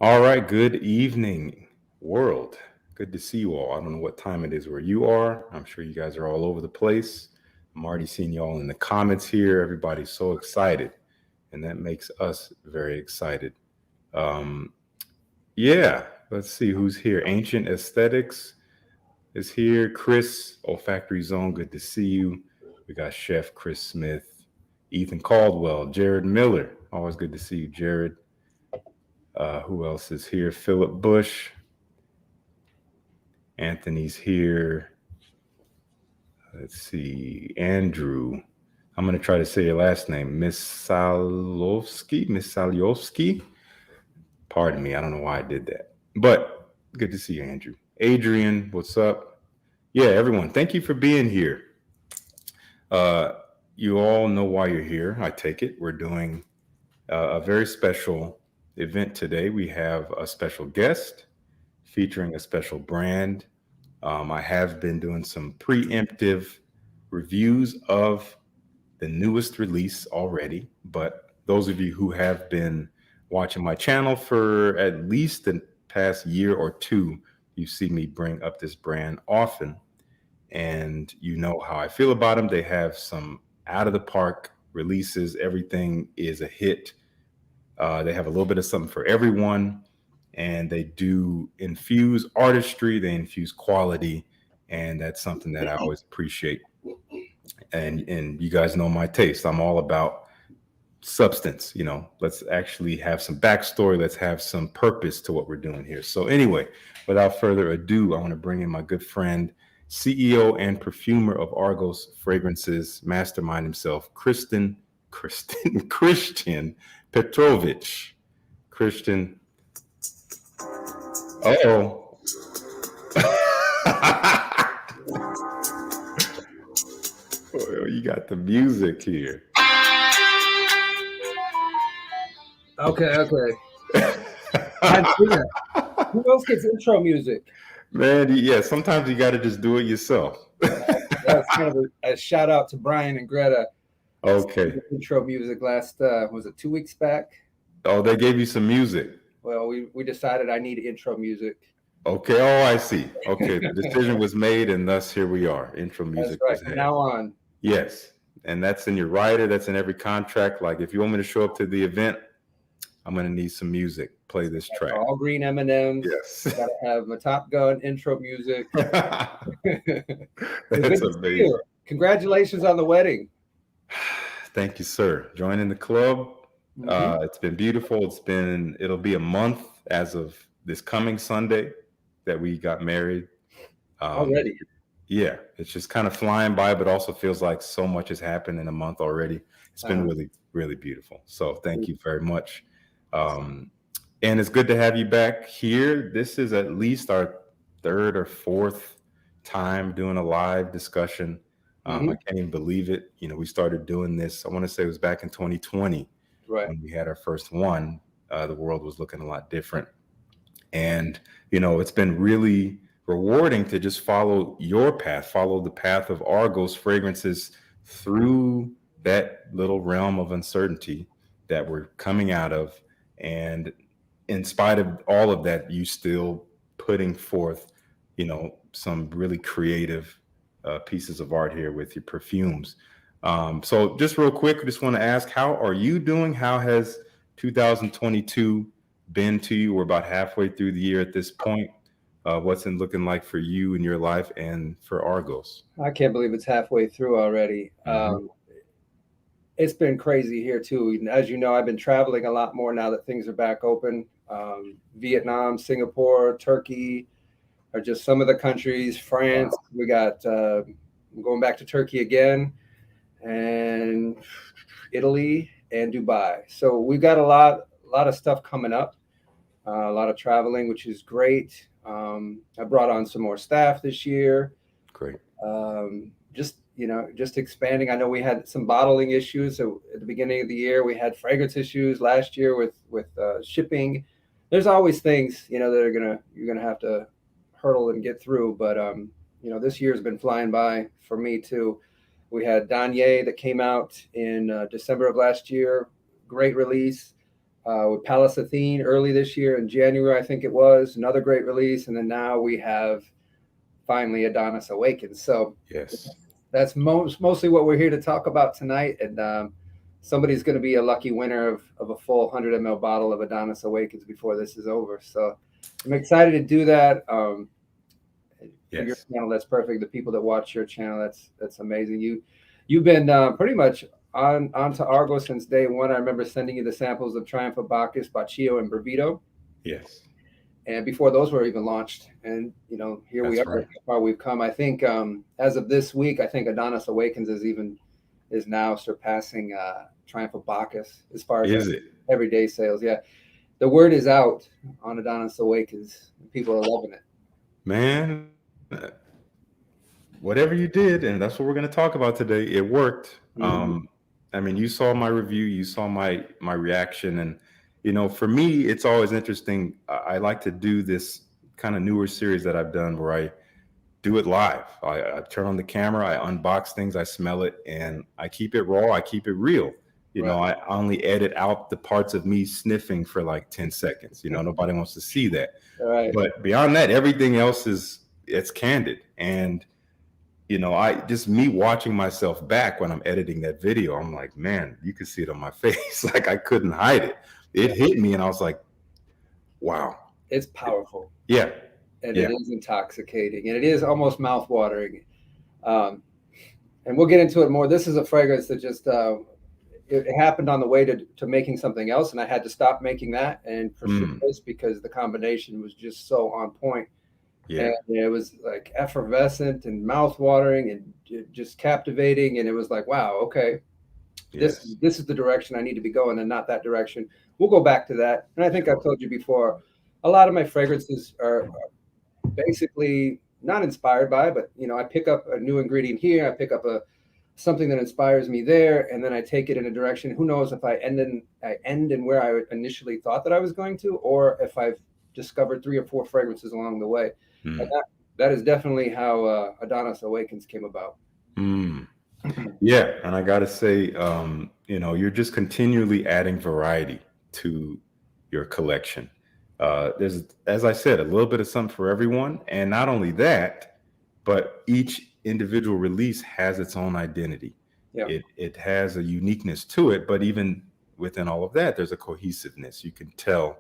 All right, good evening, world. Good to see you all. I don't know what time it is where you are. I'm sure you guys are all over the place. I'm already seeing you all in the comments here. Everybody's so excited, and that makes us very excited. Um, yeah, let's see who's here. Ancient Aesthetics is here. Chris, Olfactory Zone, good to see you. We got Chef Chris Smith, Ethan Caldwell, Jared Miller. Always good to see you, Jared. Who else is here? Philip Bush. Anthony's here. Let's see. Andrew. I'm going to try to say your last name. Miss Salovsky. Miss Salyovsky. Pardon me. I don't know why I did that. But good to see you, Andrew. Adrian, what's up? Yeah, everyone, thank you for being here. Uh, you all know why you're here. I take it. We're doing a very special event today. We have a special guest featuring a special brand. I have been doing some preemptive reviews of the newest release already, but those of you who have been watching my channel for at least the past year or two, you see me bring up this brand often, and you know how I feel about them. They have some out of the park releases. Everything is a hit. They have a little bit of something for everyone, and they do infuse artistry, they infuse quality, and that's something that I always appreciate. And you guys know my taste. I'm all about substance. Let's actually have some backstory. Let's have some purpose to what we're doing here. So anyway, without further ado, I want to bring in my good friend, CEO and perfumer of Argos Fragrances, mastermind himself, Christian Petrovich. Christian. Oh. You got the music here. Okay. I see that. Who else gets intro music? Man, yeah, sometimes you got to just do it yourself. That's kind of a shout out to Brian and Greta. Okay. Intro music last, was it 2 weeks back? Oh, they gave you some music. Well, we decided I need intro music. Okay. Oh, I see. Okay. The decision was made, and thus here we are. Intro music That's right. was From had. now on. Yes. And that's in your rider. That's in every contract. Like, if you want me to show up to the event, I'm going to need some music. Play this track. All green M&Ms. Yes. Gotta have my Top Gun intro music. That's amazing. Congratulations on the wedding. Thank you, sir. Joining the club. It's been beautiful. It'll be a month as of this coming Sunday that we got married. Already. Yeah, it's just kind of flying by, but also feels like so much has happened in a month already. It's been really, really beautiful. So thank you very much. And it's good to have you back here. This is at least our third or fourth time doing a live discussion. I can't even believe it. We started doing this, I want to say it was back in 2020. Right. When we had our first one. The world was looking a lot different. And, it's been really rewarding to just follow your path, follow the path of Argos Fragrances through that little realm of uncertainty that we're coming out of. And in spite of all of that, you still putting forth, some really creative pieces of art here with your perfumes. So just real quick, I just want to ask, how are you doing? How has 2022 been to you? We're about halfway through the year at this point. What's it looking like for you in your life and for Argos? I can't believe it's halfway through already. It's been crazy here too. As you know, I've been traveling a lot more now that things are back open. Vietnam, Singapore, Turkey are just some of the countries. France, we got going back to Turkey again, and Italy and Dubai. So we've got a lot of stuff coming up, a lot of traveling, which is great. I brought on some more staff this year. Great. Just expanding. I know we had some bottling issues. So at the beginning of the year, we had fragrance issues last year with shipping. There's always things, that you're gonna have to hurdle and get through. But this year's been flying by for me too. We had Danye that came out in December of last year. Great release. with Palace Athene early this year in January, I think it was. Another great release. And then now we have finally Adonis Awakens. So Yes. that's mostly what we're here to talk about tonight. And somebody's going to be a lucky winner of a full 100 ml bottle of Adonis Awakens before this is over. So I'm excited to do that. For your channel, that's perfect. The people that watch your channel, that's amazing. You've been pretty much onto Argos since day one. I remember sending you the samples of Triumph of Bacchus, Baccio, and Brevito. Yes. And before those were even launched. And, you know, here we are, how far we've come. I think as of this week, I think Adonis Awakens is now surpassing Triumph of Bacchus as far as everyday sales. Yeah. The word is out on Adonis Awakens. People are loving it. Man, whatever you did, and that's what we're going to talk about today, it worked. I mean, you saw my review, you saw my reaction, and you know, for me, it's always interesting. I like to do this kind of newer series that I've done where I do it live. I turn on the camera, I unbox things, I smell it, and I keep it raw, I keep it real. You know, I only edit out the parts of me sniffing for like 10 seconds. You know, nobody wants to see that. But beyond that, everything else it's candid. And you know, me watching myself back when I'm editing that video, I'm like, man, you could see it on my face. Like I couldn't hide it. It hit me and I was like, wow. It's powerful. Yeah. And it is intoxicating and it is almost mouth-watering. And we'll get into it more. This is a fragrance that just, it happened on the way to making something else. And I had to stop making that and pursue this because the combination was just so on point. Yeah. And it was like effervescent and mouth-watering and just captivating. And it was like, wow, okay, this is the direction I need to be going and not that direction. We'll go back to that. And I think I've told you before, a lot of my fragrances are basically not inspired by, but you know, I pick up a new ingredient here, I pick up something that inspires me there, and then I take it in a direction. Who knows if I end in where I initially thought that I was going to, or if I've discovered 3 or 4 fragrances along the way. And that is definitely how Adonis Awakens came about. Yeah, and I gotta say, you know, you're just continually adding variety to your collection. There's, as I said, a little bit of something for everyone, and not only that, but each individual release has its own identity. It has a uniqueness to it, but even within all of that, there's a cohesiveness. You can tell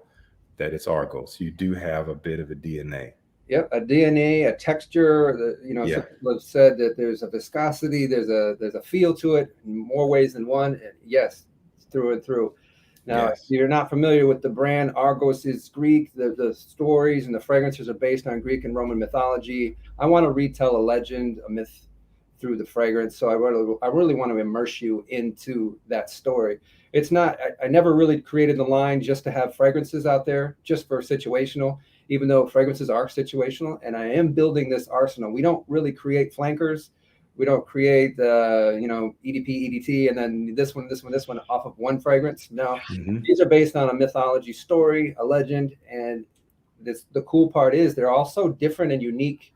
that it's Argos. You do have a bit of a DNA. Yep, a DNA, a texture. You know, some people have said that there's a viscosity, there's a feel to it in more ways than one. Yes, through and through. Now, if you're not familiar with the brand, Argos is Greek. The stories and the fragrances are based on Greek and Roman mythology. I want to retell a legend, a myth through the fragrance. So I really want to immerse you into that story. It's not, I never really created the line just to have fragrances out there, just for situational, even though fragrances are situational. And I am building this arsenal. We don't really create flankers. We don't create the, you know, EDP, EDT, and then this one off of one fragrance. No, these are based on a mythology story, a legend. And the cool part is they're all so different and unique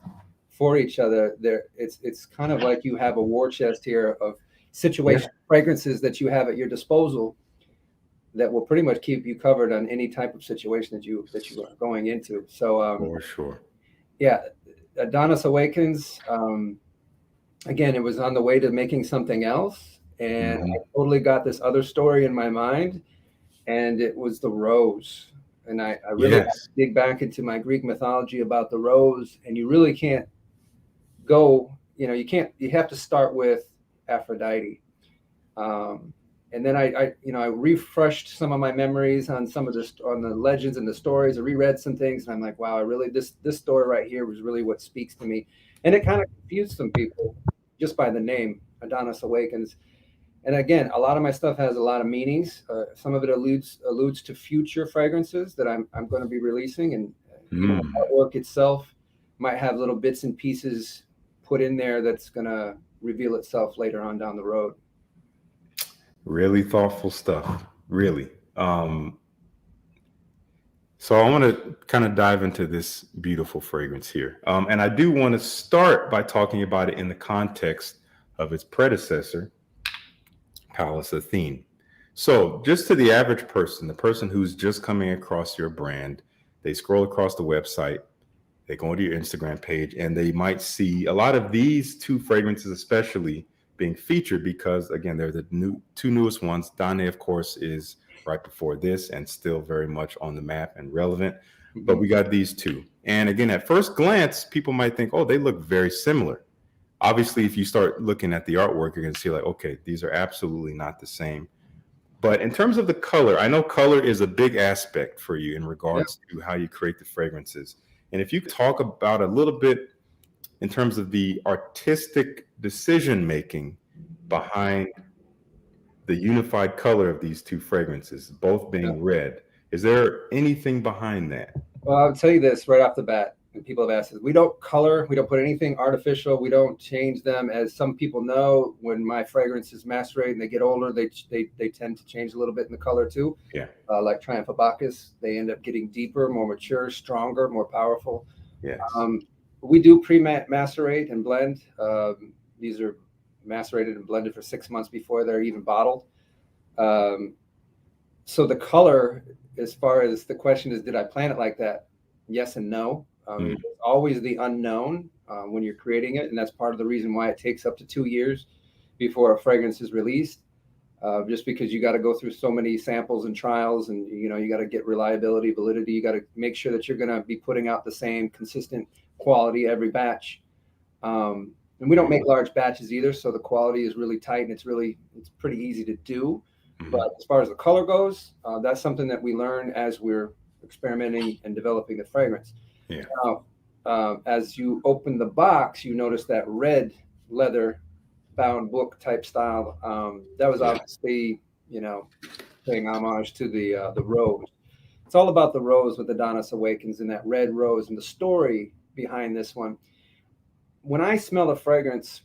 for each other. It's kind of like you have a war chest here of situation fragrances that you have at your disposal that will pretty much keep you covered on any type of situation that you are going into. So for sure. Yeah, Adonis Awakens. Again, it was on the way to making something else, and I totally got this other story in my mind, and it was the rose. And I really had to dig back into my Greek mythology about the rose, and you really can't go, you know, you have to start with Aphrodite. And then I refreshed some of my memories on on the legends and the stories. I reread some things, and I'm like, wow, this story right here was really what speaks to me. And it kind of confused some people just by the name Adonis Awakens. And again, a lot of my stuff has a lot of meanings. Some of it alludes to future fragrances that I'm going to be releasing, and you know, the artwork itself might have little bits and pieces put in there that's going to reveal itself later on down the road. Really thoughtful stuff, really. So I want to kind of dive into this beautiful fragrance here. And I do want to start by talking about it in the context of its predecessor, Palace Athene. So, just to the average person, the person who's just coming across your brand, they scroll across the website, they go into your Instagram page, and they might see a lot of these two fragrances, especially being featured because, again, they're the two newest ones. Dane, of course, is right before this and still very much on the map and relevant. But we got these two. And again, at first glance, people might think, oh, they look very similar. Obviously, if you start looking at the artwork, you're going to see like, okay, these are absolutely not the same. But in terms of the color, I know color is a big aspect for you in regards to how you create the fragrances. And if you talk about a little bit in terms of the artistic decision making behind the unified color of these two fragrances, both being red, is there anything behind that? Well, I'll tell you this right off the bat, and people have asked us, we don't color, we don't put anything artificial, we don't change them. As some people know, when my fragrances macerate and they get older, they tend to change a little bit in the color too. Yeah. Like Triumph of Bacchus, they end up getting deeper, more mature, stronger, more powerful. Yes. We do pre-macerate and blend. These are macerated and blended for 6 months before they're even bottled. So the color, as far as the question is, did I plan it like that? Yes and no. It's always the unknown when you're creating it, and that's part of the reason why it takes up to 2 years before a fragrance is released. Just because you got to go through so many samples and trials, and you got to get reliability, validity. You got to make sure that you're going to be putting out the same consistent quality every batch. And we don't make large batches either, so the quality is really tight and it's pretty easy to do. But as far as the color goes, that's something that we learn as we're experimenting and developing the fragrance. Yeah. Now, as you open the box, you notice that red leather bound book type style. That was obviously, paying homage to the rose. It's all about the rose with Adonis Awakens and that red rose and the story behind this one. When I smell a fragrance,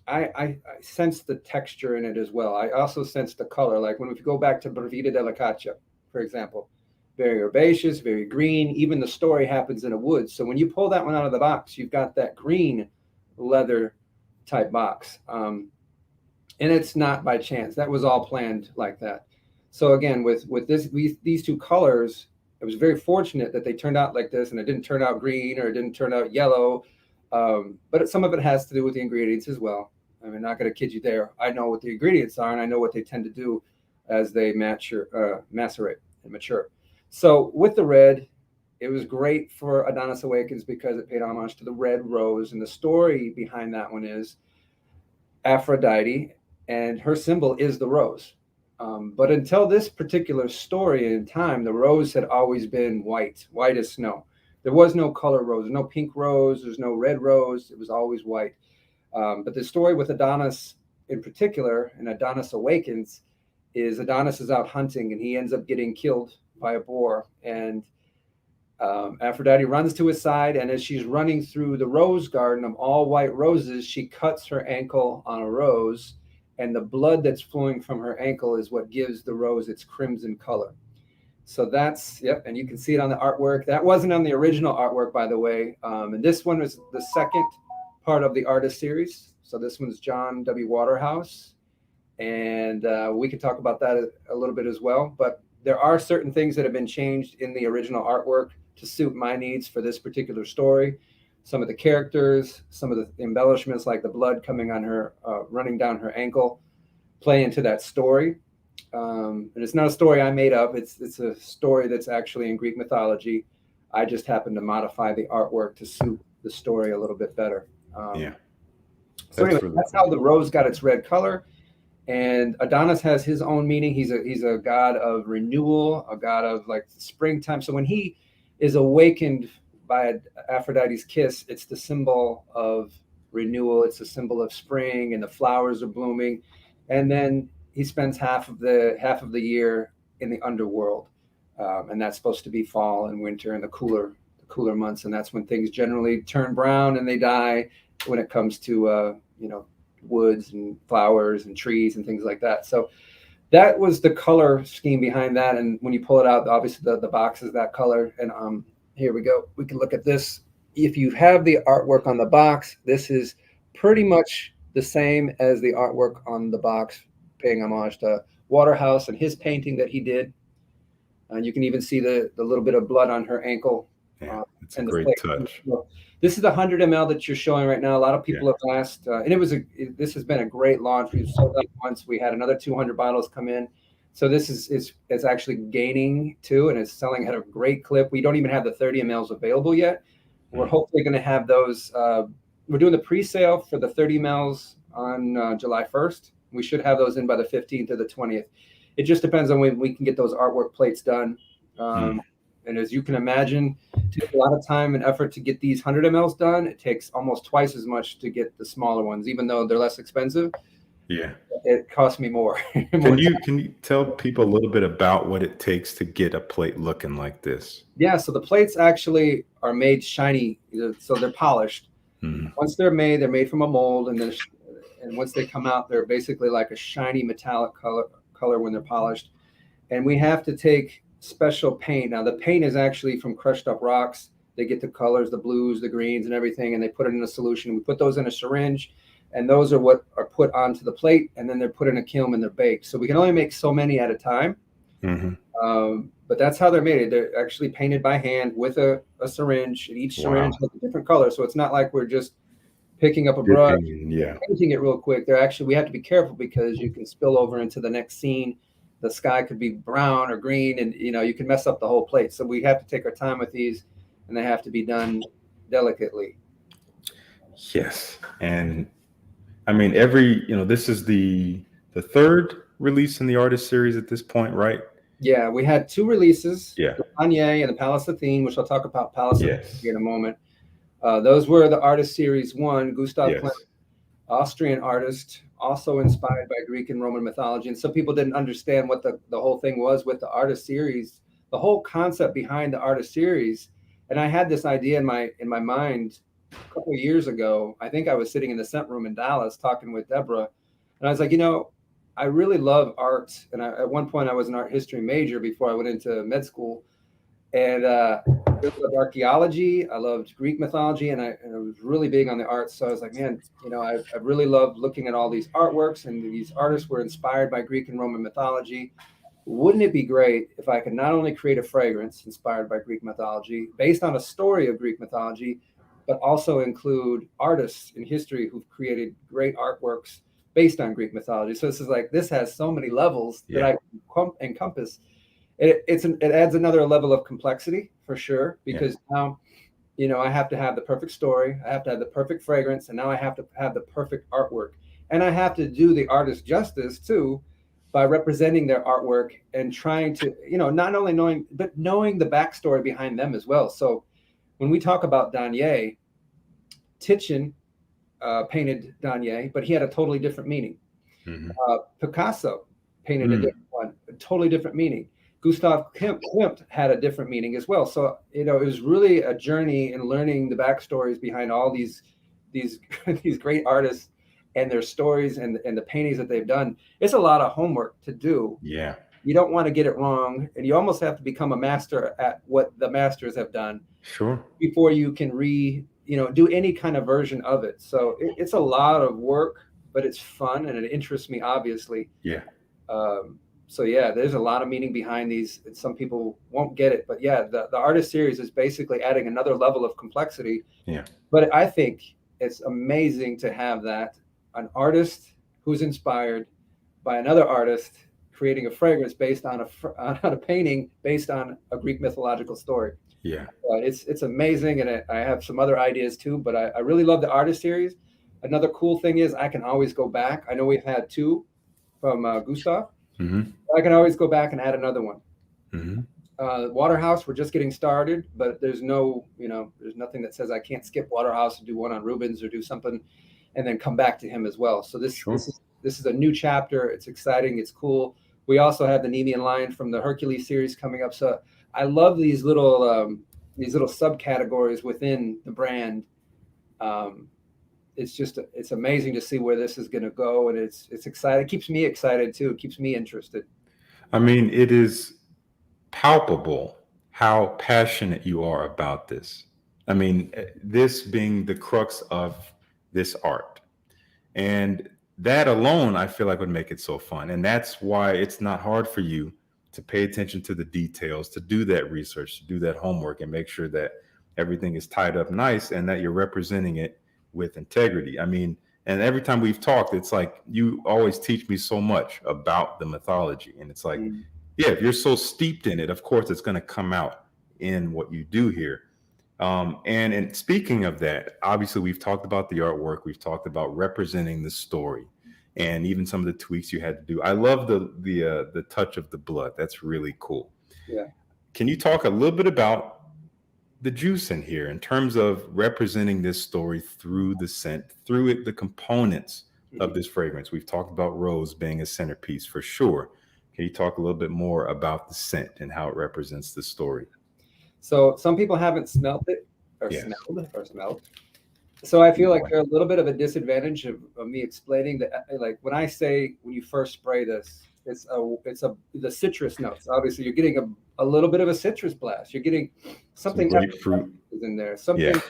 I sense the texture in it as well. I also sense the color. Like if you go back to Brevita Delicata, for example, very herbaceous, very green. Even the story happens in a wood. So when you pull that one out of the box, you've got that green leather type box. And it's not by chance. That was all planned like that. So again, with these two colors, it was very fortunate that they turned out like this, and it didn't turn out green or it didn't turn out yellow. But some of it has to do with the ingredients as well. I mean, not going to kid you there. I know what the ingredients are, and I know what they tend to do as they macerate and mature. So with the red, it was great for Adonis Awakens because it paid homage to the red rose. And the story behind that one is Aphrodite, and her symbol is the rose. But until this particular story in time, the rose had always been white as snow. There was no color rose, no pink rose, there's no red rose. It was always white. But the story with Adonis in particular, and Adonis Awakens, is Adonis is out hunting and he ends up getting killed by a boar. And Aphrodite runs to his side, and as she's running through the rose garden of all white roses, she cuts her ankle on a rose, and the blood that's flowing from her ankle is what gives the rose its crimson color. So that's, and you can see it on the artwork. That wasn't on the original artwork, by the way. And this one was the second part of the artist series. So this one's John W. Waterhouse. And we could talk about that a little bit as well. But there are certain things that have been changed in the original artwork to suit my needs for this particular story. Some of the characters, some of the embellishments, like the blood coming on her, running down her ankle, play into that story. And it's not a story I made up. It's a story that's actually in Greek mythology. I just happened to modify the artwork to suit the story a little bit better. So anyway, that's how the rose got its red color. And Adonis has his own meaning. He's a god of renewal, a god of like springtime. So when he is awakened by Aphrodite's kiss, it's the symbol of renewal. It's a symbol of spring, and the flowers are blooming. And then he spends half of the year in the underworld, and that's supposed to be fall and winter and the cooler months. And that's when things generally turn brown and they die when it comes to woods and flowers and trees and things like that. So that was the color scheme behind that. And when you pull it out, obviously the box is that color. And here we go. We can look at this. If you have the artwork on the box, this is pretty much the same as the artwork on the box, paying homage to Waterhouse and his painting that he did. And you can even see the little bit of blood on her ankle. Yeah, it's a And the great plate. touch. This is the 100 ml that you're showing right now. A lot of people Yeah. have asked, and this has been a great launch. We've sold out once. We had another 200 bottles come in. So this is actually gaining too, and it's selling at a great clip. We don't even have the 30 mLs available yet. We're hopefully going to have those. We're doing the pre-sale for the 30 mLs on July 1st. We should have those in by the 15th or the 20th. It just depends on when we can get those artwork plates done. And as you can imagine, it takes a lot of time and effort to get these 100 mLs done. It takes almost twice as much to get the smaller ones, even though they're less expensive. Yeah. It costs me more. Can you tell people a little bit about what it takes to get a plate looking like this? Yeah, so the plates actually are made shiny, so they're polished. Once they're made from a mold, and once they come out, they're basically like a shiny metallic color when they're polished. And we have to take special paint. Now, the paint is actually from crushed up rocks. They get the colors, the blues, the greens, and everything, and they put it in a solution. We put those in a syringe, and those are what are put onto the plate, and then they're put in a kiln and they're baked. So we can only make so many at a time. But that's how they're made. They're actually painted by hand with a syringe, and each syringe has a different color. So it's not like we're just picking up a brush, painting it real quick. We have to be careful because you can spill over into the next scene. The sky could be brown or green, and you can mess up the whole plate. So we have to take our time with these, and they have to be done delicately. Yes, and I mean this is the third release in the artist series at this point, right? Yeah, we had two releases. Yeah, the Kanye and the Palace Athene, which I'll talk about Palace Athene in a moment. Those were the artist series one. Gustav Klimt, Austrian artist, also inspired by Greek and Roman mythology. And some people didn't understand what the whole thing was with the artist series, the whole concept behind the artist series. And I had this idea in my mind a couple of years ago. I think I was sitting in the scent room in Dallas talking with Deborah, and I was like, I really love art. And at one point I was an art history major before I went into med school. And I loved archaeology. I loved Greek mythology, and I was really big on the arts. So I was like, man, I really love looking at all these artworks, and these artists were inspired by Greek and Roman mythology. Wouldn't it be great if I could not only create a fragrance inspired by Greek mythology, based on a story of Greek mythology, but also include artists in history who've created great artworks based on Greek mythology? So this has so many levels that I can encompass. It adds another level of complexity for sure, because now, I have to have the perfect story, I have to have the perfect fragrance, and now I have to have the perfect artwork. And I have to do the artist justice too, by representing their artwork and trying to, not only knowing the backstory behind them as well. So when we talk about Danier, Titian painted Danier, but he had a totally different meaning. Picasso painted a different one, a totally different meaning. Gustav Klimt had a different meaning as well. So, it was really a journey in learning the backstories behind all these great artists and their stories and the paintings that they've done. It's a lot of homework to do. Yeah. You don't want to get it wrong, and you almost have to become a master at what the masters have done. Sure. Before you can do any kind of version of it. So it's a lot of work, but it's fun and it interests me, obviously. Yeah. So there's a lot of meaning behind these. Some people won't get it, but the artist series is basically adding another level of complexity. Yeah. But I think it's amazing to have an artist who's inspired by another artist creating a fragrance based on a painting based on a Greek mythological story. Yeah. It's amazing, and I have some other ideas too, but I really love the artist series. Another cool thing is I can always go back. I know we've had two from Gustav. I can always go back and add another one. Waterhouse, we're just getting started, but there's nothing that says I can't skip Waterhouse and do one on Rubens or do something and then come back to him as well. So this is a new chapter. It's exciting. It's cool. We also have the Nemean Lion from the Hercules series coming up. So I love these little subcategories within the brand. It's amazing to see where this is going to go, and it's exciting. It keeps me excited too. It keeps me interested. I mean, it is palpable how passionate you are about this. I mean, this being the crux of this art. And that alone, I feel like would make it so fun. And that's why it's not hard for you to pay attention to the details, to do that research, to do that homework, and make sure that everything is tied up nice and that you're representing it with integrity. I mean, and every time we've talked, it's like you always teach me so much about the mythology. And it's like, Mm. yeah, if you're so steeped in it, of course, it's going to come out in what you do here. And speaking of that, obviously we've talked about the artwork, we've talked about representing the story, and even some of the tweaks you had to do. I love the touch of the blood. That's really cool. Yeah. Can you talk a little bit about the juice in here in terms of representing this story through the scent, through it, the components of this fragrance? We've talked about rose being a centerpiece for sure. Can you talk a little bit more about the scent and how it represents the story? So some people haven't smelled it or Yes. smelled. So I feel like there's a little bit of a disadvantage of me explaining that. Like when I say when you first spray this, it's the citrus notes. Obviously, you're getting a little bit of a citrus blast. You're getting something Some grapefruit is in there. Something. Yeah.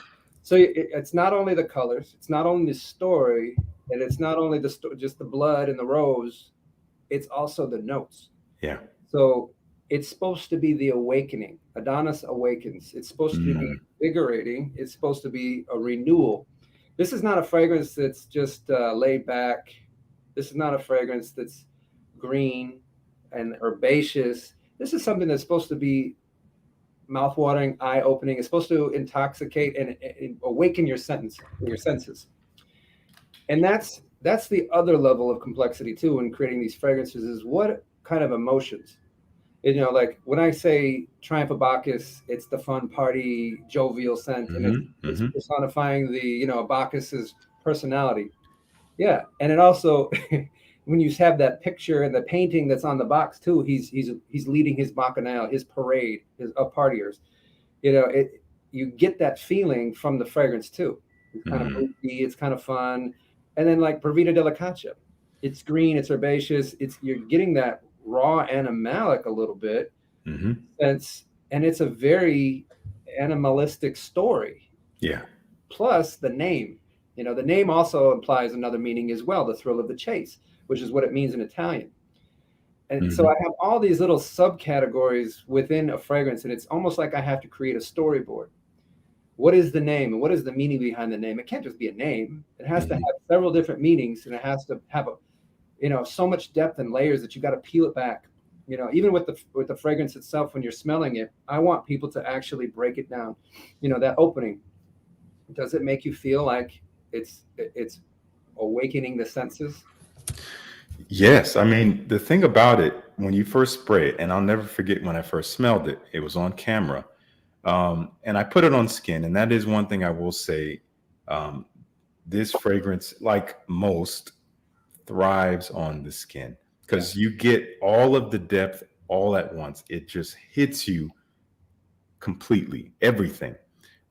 So it's not only the colors, it's not only the story, and it's not only just the blood and the rose. It's also the notes. Yeah. So it's supposed to be the awakening. Adonis awakens. It's supposed to be invigorating. It's supposed to be a renewal. This is not a fragrance that's just laid back. This is not a fragrance that's green and herbaceous. This is something that's supposed to be mouthwatering, eye-opening. It's supposed to intoxicate and awaken your senses. And that's the other level of complexity too in creating these fragrances is what kind of emotions. Like when I say Triumph of Bacchus, it's the fun party, jovial scent, and it's personifying the, Bacchus's personality. Yeah, and it also, when you have that picture and the painting that's on the box too, he's leading his bacchanal, his parade, of partiers. You get that feeling from the fragrance too. It's kind of boozy, it's kind of fun, and then like Provita Delicata, it's green, it's herbaceous, you're getting that raw animalic a little bit, and it's a very animalistic story. Yeah. Plus the name, the name also implies another meaning as well, the thrill of the chase, which is what it means in Italian. And so I have all these little subcategories within a fragrance, and it's almost like I have to create a storyboard. What is the name, and what is the meaning behind the name? It can't just be a name. It has to have several different meanings, and it has to have so much depth and layers that you got to peel it back. Even with the fragrance itself, when you're smelling it, I want people to actually break it down. That opening, does it make you feel like it's awakening the senses? Yes. I mean, the thing about it, when you first spray it, and I'll never forget when I first smelled it, it was on camera. And I put it on skin. And that is one thing I will say. This fragrance, like most, thrives on the skin because you get all of the depth all at once. It just hits you completely, everything.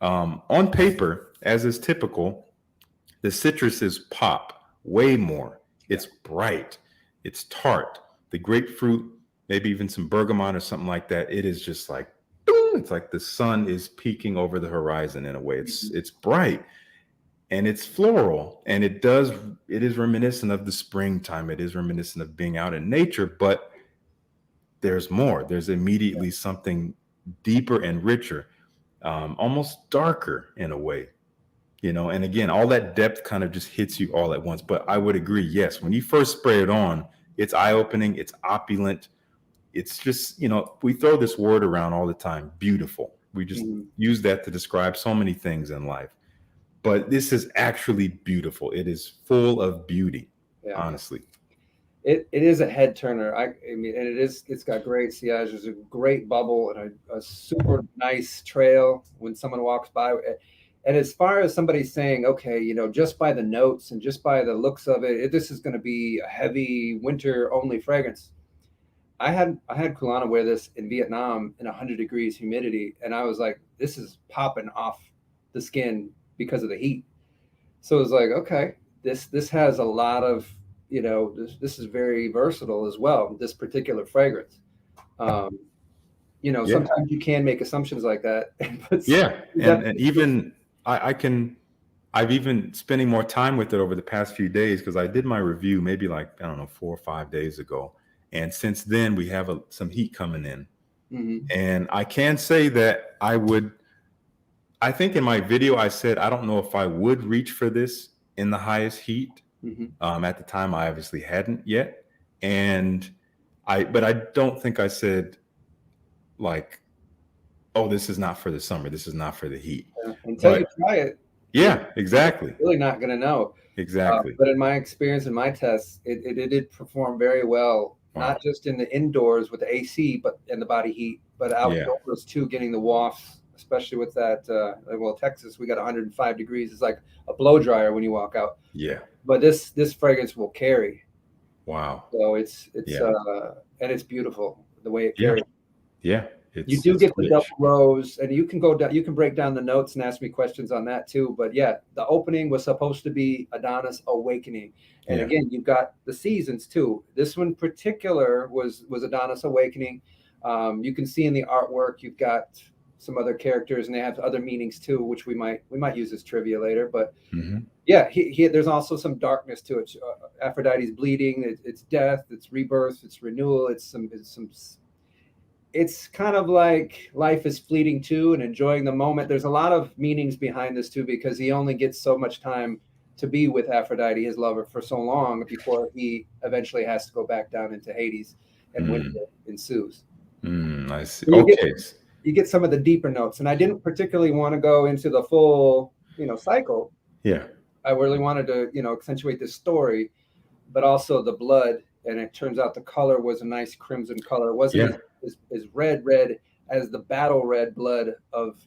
On paper, as is typical, the citruses pop way more. It's bright, it's tart. The grapefruit, maybe even some bergamot or something like that. It is just like, boom, it's like the sun is peeking over the horizon in a way. It's bright. And it's floral, and it is reminiscent of the springtime. It is reminiscent of being out in nature, but there's more. There's immediately something deeper and richer, almost darker in a way, and again, all that depth kind of just hits you all at once. But I would agree, yes, when you first spray it on, it's eye-opening, it's opulent. It's just, we throw this word around all the time, beautiful. We just use that to describe so many things in life. But this is actually beautiful. It is full of beauty, honestly. It is a head turner. I mean, and it's got great sillage. There's a great bubble and a super nice trail when someone walks by. And as far as somebody saying, okay, just by the notes and just by the looks of it, this is going to be a heavy winter only fragrance. I had Kulana wear this in Vietnam in 100 degrees humidity, and I was like, this is popping off the skin because of the heat. So it was like, okay, this has a lot of, this is very versatile as well, this particular fragrance. Sometimes you can make assumptions like that. And even I can I've even spending more time with it over the past few days because I did my review maybe like, I don't know, 4 or 5 days ago. And since then, we have some heat coming in. Mm-hmm. And I can say that I think in my video, I said, I don't know if I would reach for this in the highest heat. Mm-hmm. At the time, I obviously hadn't yet. But I don't think I said like, oh, this is not for the summer. This is not for the heat. Until you But try it, yeah, exactly. you're really not going to know. Exactly. But in my experience, in my tests, it did perform very well, Wow. not just in the indoors with the AC, but in the body heat, but outdoors too, getting the wafts, especially with that. Well, Texas, we got 105 degrees. It's like a blow dryer when you walk out. Yeah. But this fragrance will carry. Wow. So it's Yeah. and it's beautiful the way it Yeah. carries. Yeah. You do get the rich. double rose, and you can go down. You can break down the notes and ask me questions on that too. But yeah, the opening was supposed to be Adonis Awakening, and Yeah. again, you've got the seasons too. This one in particular was Adonis Awakening. You can see in the artwork you've got some other characters, and they have other meanings too, which we might use as trivia later. But Mm-hmm. yeah, there's also some darkness to it. Aphrodite's bleeding. It's death. It's rebirth. It's renewal. It's kind of like life is fleeting too, and enjoying the moment. There's a lot of meanings behind this too, because he only gets so much time to be with Aphrodite, his lover, for so long before he eventually has to go back down into Hades, and winter ensues. I see. So Okay. You get some of the deeper notes, and I didn't particularly want to go into the full, cycle. Yeah. I really wanted to, accentuate this story, but also the blood. And it turns out the color was a nice crimson color. It wasn't as red as the battle red blood of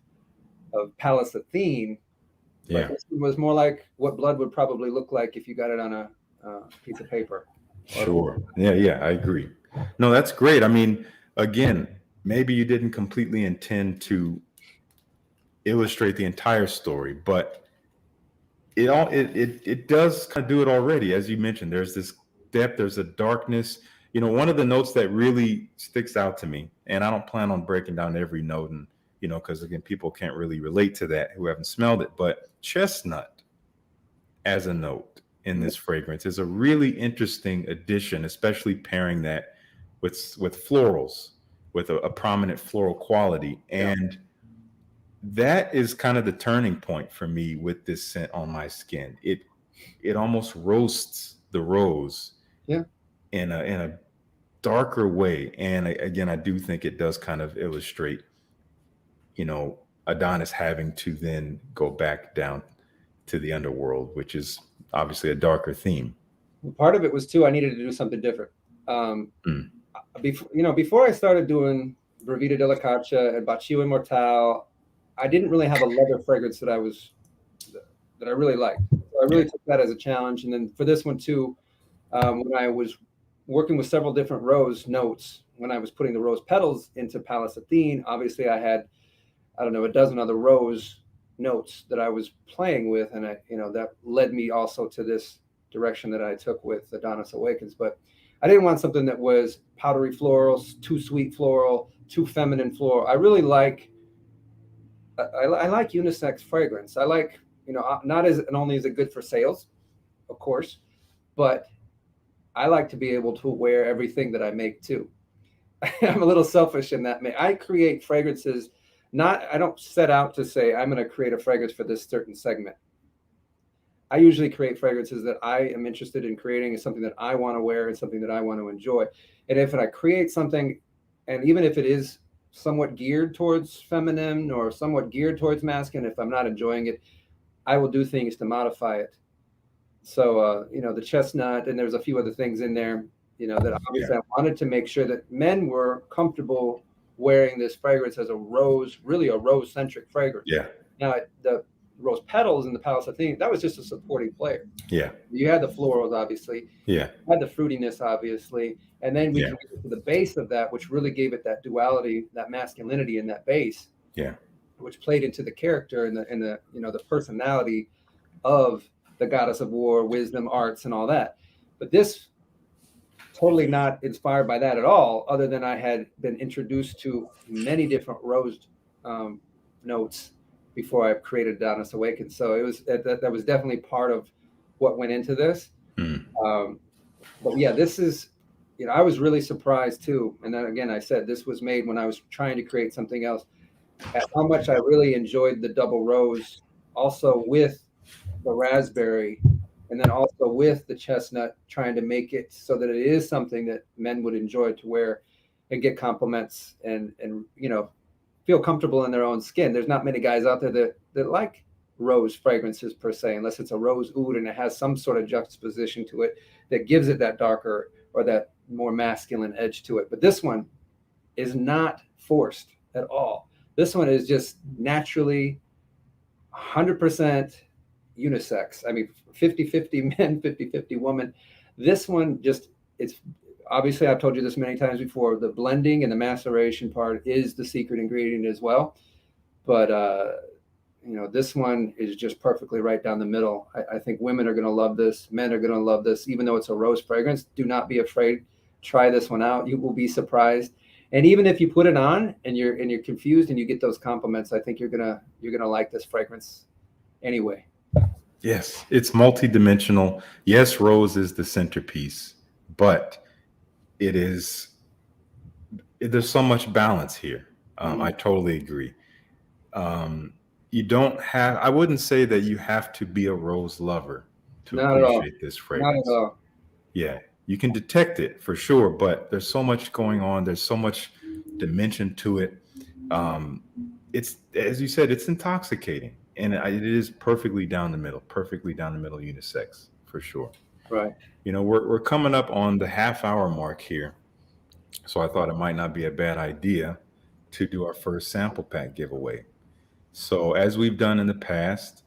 Pallas Athene. Yeah. But it was more like what blood would probably look like if you got it on a piece of paper. Sure. Yeah, I agree. No, that's great. I mean, again, maybe you didn't completely intend to illustrate the entire story, but it does kind of do it already. As you mentioned, there's this depth, there's a darkness. One of the notes that really sticks out to me, and I don't plan on breaking down every note, and because again, people can't really relate to that who haven't smelled it, but chestnut as a note in this fragrance is a really interesting addition, especially pairing that with florals, with a prominent floral quality. And that is kind of the turning point for me with this scent on my skin. It almost roasts the rose in a darker way. And again, I do think it does kind of illustrate, Adonis having to then go back down to the underworld, which is obviously a darker theme. Part of it was too, I needed to do something different. Before I started doing Bravita della Caccia and Baccio Immortale, I didn't really have a leather fragrance that I really liked. So I really took that as a challenge. And then for this one too, when I was working with several different rose notes, when I was putting the rose petals into Pallas Athene, obviously I had, I don't know, a dozen other rose notes that I was playing with, and that led me also to this direction that I took with Adonis Awakens. But I didn't want something that was powdery florals, too sweet floral, too feminine floral. I really like I like unisex fragrance. I like, not only is it good for sales, of course, but I like to be able to wear everything that I make too. I'm a little selfish in that. I create fragrances. I don't set out to say I'm going to create a fragrance for this certain segment. I usually create fragrances that I am interested in creating, is something that I want to wear and something that I want to enjoy. And if I create something, and even if it is somewhat geared towards feminine or somewhat geared towards masculine, if I'm not enjoying it, I will do things to modify it. So, the chestnut, and there's a few other things in there, that obviously I wanted to make sure that men were comfortable wearing this fragrance as really a rose-centric fragrance. Yeah. Now, the rose petals in the Pallas Athene, that was just a supporting player. Yeah. You had the florals, obviously. Yeah. You had the fruitiness, obviously. And then we can get to the base of that, which really gave it that duality, that masculinity in that base. Yeah. Which played into the character and the personality of the goddess of war, wisdom, arts, and all that. But this totally not inspired by that at all, other than I had been introduced to many different rose notes before I created Adonis Awakens. So it was that was definitely part of what went into this. But yeah, this is, I was really surprised too. And then again, I said this was made when I was trying to create something else, at how much I really enjoyed the double rose, also with the raspberry, and then also with the chestnut, trying to make it so that it is something that men would enjoy to wear and get compliments and feel comfortable in their own skin. There's not many guys out there that like rose fragrances per se, unless it's a rose oud and it has some sort of juxtaposition to it that gives it that darker or that more masculine edge to it. But this one is not forced at all. This one is just naturally 100% unisex. I mean, 50-50 men, 50-50 woman. This one it's obviously, I've told you this many times before, the blending and the maceration part is the secret ingredient as well. But, this one is just perfectly right down the middle. I think women are going to love this. Men are going to love this. Even though it's a rose fragrance, do not be afraid. Try this one out. You will be surprised. And even if you put it on and you're confused and you get those compliments, I think you're gonna like this fragrance anyway. Yes, it's multidimensional. Yes, rose is the centerpiece, but there's so much balance here. I totally agree. I wouldn't say that you have to be a rose lover to appreciate this fragrance. Not at all. Yeah, you can detect it for sure, but there's so much going on. There's so much dimension to it. It's, as you said, it's intoxicating, and it is perfectly down the middle, unisex for sure. Right. We're coming up on the half-hour mark here, so I thought it might not be a bad idea to do our first sample pack giveaway. So as we've done in the past,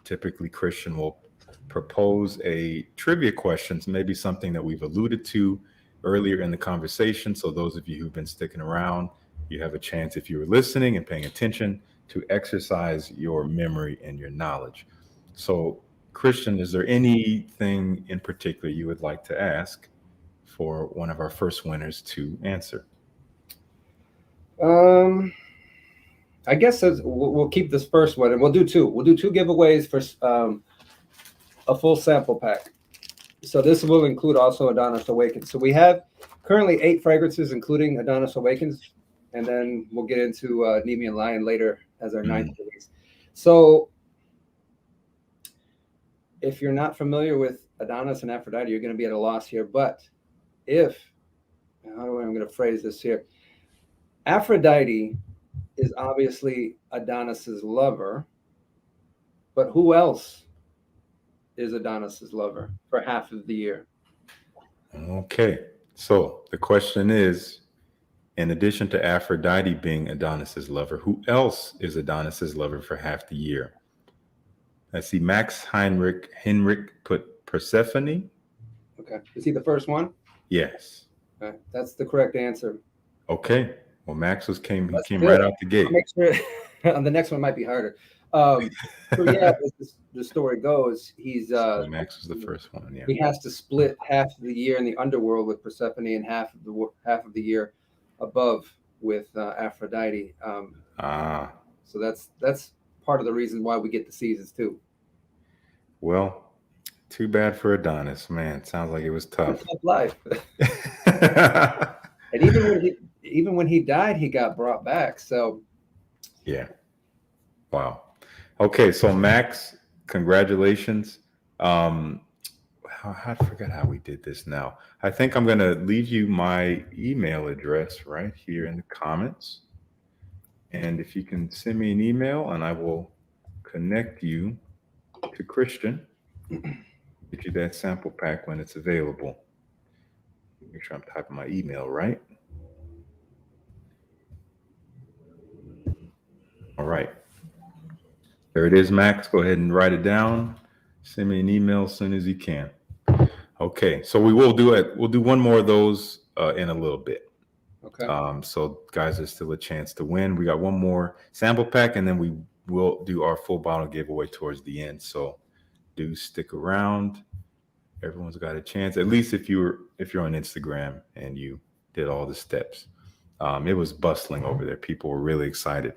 typically Christian will propose a trivia questions, maybe something that we've alluded to earlier in the conversation. So those of you who've been sticking around, you have a chance, if you were listening and paying attention, to exercise your memory and your knowledge. So Christian, is there anything in particular you would like to ask for one of our first winners to answer? I guess we'll keep this first one, and we'll do two. We'll do two giveaways for a full sample pack. So this will include also Adonis Awakens. So we have currently 8 fragrances, including Adonis Awakens, and then we'll get into Nemean Lion later as our 9th release. So if you're not familiar with Adonis and Aphrodite, you're going to be at a loss here. But I'm going to phrase this here. Aphrodite is obviously Adonis's lover, but who else is Adonis's lover for half of the year? Okay, so the question is, in addition to Aphrodite being Adonis's lover, who else is Adonis's lover for half the year? Let's see, Max Henrik put Persephone. Okay, is he the first one? Yes. Okay, that's the correct answer. Okay. Well, Max came right out the gate. I'll make sure the next one might be harder. So yeah, as the story goes, Max was the first one. Yeah, he has to split half of the year in the underworld with Persephone and half of the year above with Aphrodite. So that's part of the reason why we get the seasons too. Well, too bad for Adonis, man. Sounds like it was tough. Life. And even when he died, he got brought back. So yeah. Wow. Okay, so Max, congratulations. I forgot how we did this now. I think I'm going to leave you my email address right here in the comments. And if you can send me an email, and I will connect you to Christian, get you that sample pack when it's available. Make sure I'm typing my email right. All right. There it is, Max. Go ahead and write it down. Send me an email as soon as you can. Okay, so we will do it. We'll do one more of those in a little bit. Okay. So guys, there's still a chance to win. We got one more sample pack, and then we will do our full bottle giveaway towards the end. So do stick around. Everyone's got a chance, at least if you're on Instagram and you did all the steps. It was bustling over there. People were really excited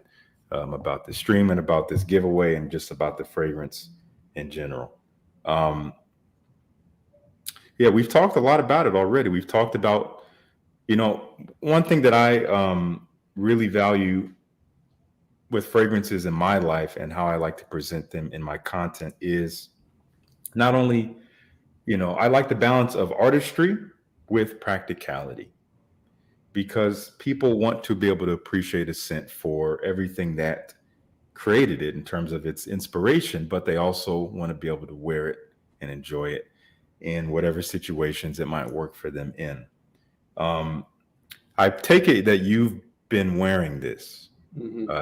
about the stream and about this giveaway and just about the fragrance in general. Yeah, we've talked a lot about it already. We've talked about, one thing that I really value with fragrances in my life and how I like to present them in my content is not only, I like the balance of artistry with practicality, because people want to be able to appreciate a scent for everything that created it in terms of its inspiration, but they also want to be able to wear it and enjoy it in whatever situations it might work for them in. I take it that you've been wearing this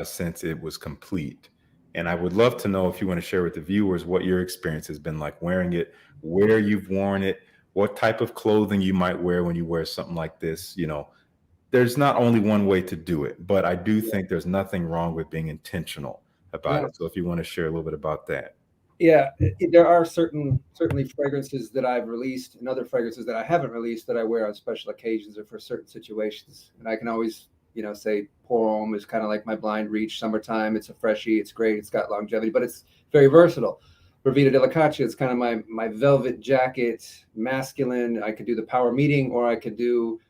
since it was complete. And I would love to know, if you want to share with the viewers, what your experience has been like wearing it, where you've worn it, what type of clothing you might wear when you wear something like this. There's not only one way to do it, but I do think there's nothing wrong with being intentional about it. So if you want to share a little bit about that. Yeah, there are certainly fragrances that I've released and other fragrances that I haven't released that I wear on special occasions or for certain situations. And I can always, say Pour Homme is kind of like my blind reach. Summertime, it's a freshie, it's great, it's got longevity, but it's very versatile. Bravita della Caccia is kind of my velvet jacket, masculine. I could do the power meeting, or I could do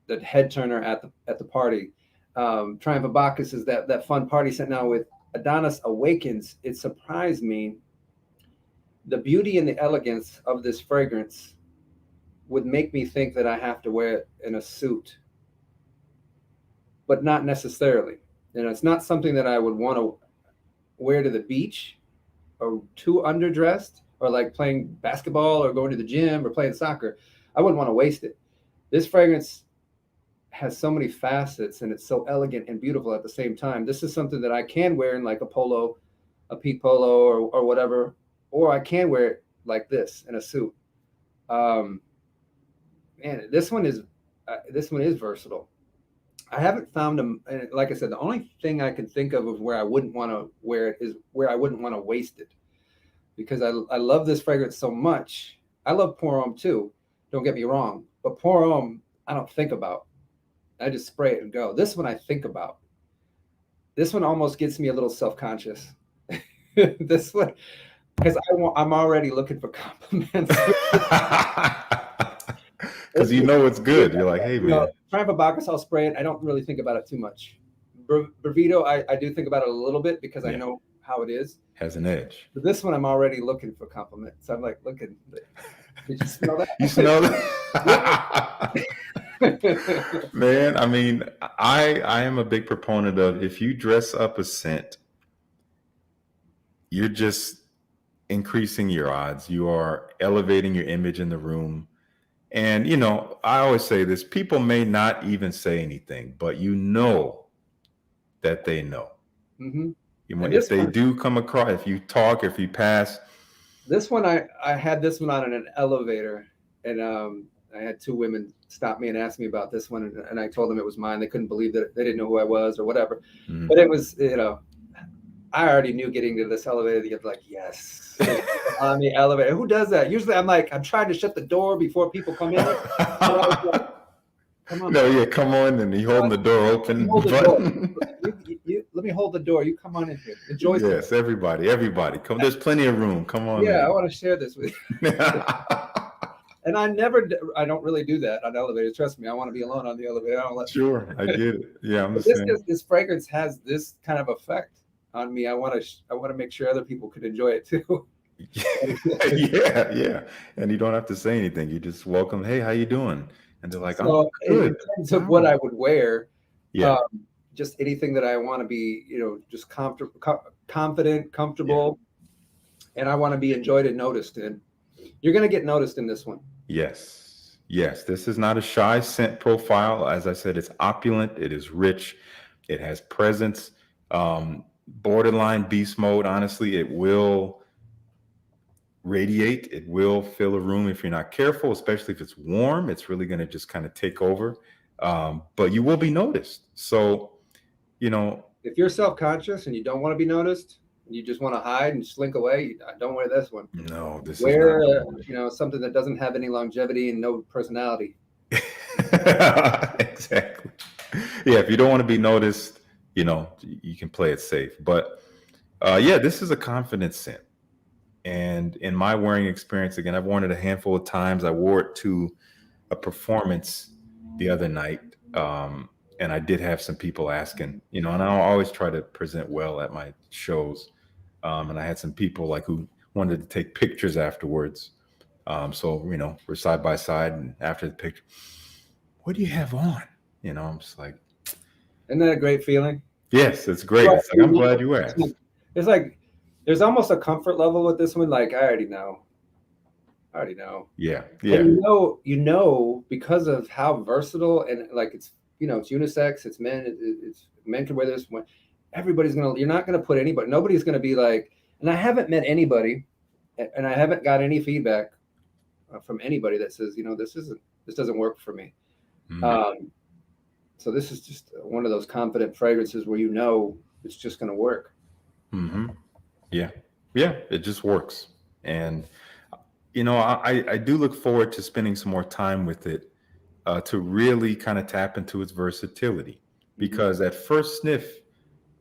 the head turner at the party. Triumph of Bacchus is that fun party scent. Now with Adonis Awakens, it surprised me. The beauty and the elegance of this fragrance would make me think that I have to wear it in a suit, but not necessarily. It's not something that I would want to wear to the beach or too underdressed, or like playing basketball or going to the gym or playing soccer. I wouldn't want to waste it. This fragrance has so many facets and it's so elegant and beautiful at the same time. This is something that I can wear in like a polo, a Pete Polo or whatever, or I can wear it like this in a suit. Man, this one is versatile. I haven't found them. And like I said, the only thing I can think of where I wouldn't want to wear it is where I wouldn't want to waste it, because I love this fragrance so much. I love Pour Homme too. Don't get me wrong, but Pour Homme, I don't think about. I just spray it and go. This one I think about. This one almost gets me a little self-conscious. This one, because I'm already looking for compliments. Because it's good. You're like, hey, man. Triumph of Bacchus, I'll spray it. I don't really think about it too much. Bravito, I do think about it a little bit because I know how it is. Has an edge. But this one, I'm already looking for compliments. I'm like, looking. Did you smell that? You smell that? Man, I mean, I am a big proponent of, if you dress up a scent, you're just increasing your odds. You are elevating your image in the room. And, I always say this, people may not even say anything, but that they know. Mm-hmm. If they do come across, if you talk, if you pass. This one, I had this one on in an elevator, and I had two women stop me and ask me about this one, and I told them it was mine. They couldn't believe that they didn't know who I was or whatever. Mm-hmm. But it was, I already knew getting to this elevator, you're like, yes, on the elevator. Who does that? Usually I'm trying to shut the door before people come in. Like, come on. No, yeah, come on. And you holding the door open. Let me hold the door. You come on in here. Enjoy. Yes, everybody. Come. There's plenty of room. Come on. Yeah, man. I want to share this with you. And I don't really do that on elevators. Trust me, I want to be alone on the elevator. Sure, I get it. Yeah, I'm this fragrance has this kind of effect on me. I want to make sure other people could enjoy it too. yeah. And you don't have to say anything. You just welcome. Hey, how you doing? And they're like, "I'm good." In terms of what I would wear, just anything that I want to be, just confident, comfortable, and I want to be enjoyed and noticed in. You're going to get noticed in this one. Yes. This is not a shy scent profile. As I said, it's opulent. It is rich. It has presence. Borderline beast mode. Honestly, it will radiate. It will fill a room if you're not careful, especially if it's warm. It's really going to just kind of take over. But you will be noticed. So, if you're self-conscious and you don't want to be noticed, you just want to hide and slink away, don't wear this one. No, this wear something that doesn't have any longevity and no personality. Exactly. Yeah, if you don't want to be noticed, you can play it safe. But yeah, this is a confidence scent. And in my wearing experience, again, I've worn it a handful of times. I wore it to a performance the other night. And I did have some people asking, and I always try to present well at my shows. And I had some people like who wanted to take pictures afterwards. So, we're side by side, and after the picture, what do you have on? I'm just like, Isn't that a great feeling? yes, it's great. It's like, I'm glad you asked. It's like there's almost a comfort level with this one. Like, I already know. Yeah. And because of how versatile and like it's unisex, it's men, it's men can wear this one. You're not gonna put anybody, nobody's gonna be like, and I haven't met anybody, and I haven't got any feedback from anybody that says, this doesn't work for me. So this is just one of those confident fragrances where it's just gonna work. Yeah, it just works. And I do look forward to spending some more time with it to really kind of tap into its versatility. Because at first sniff,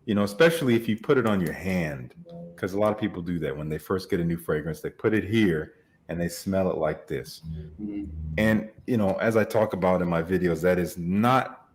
especially if you put it on your hand, because a lot of people do that when they first get a new fragrance, they put it here and they smell it like this. And, as I talk about in my videos, that is not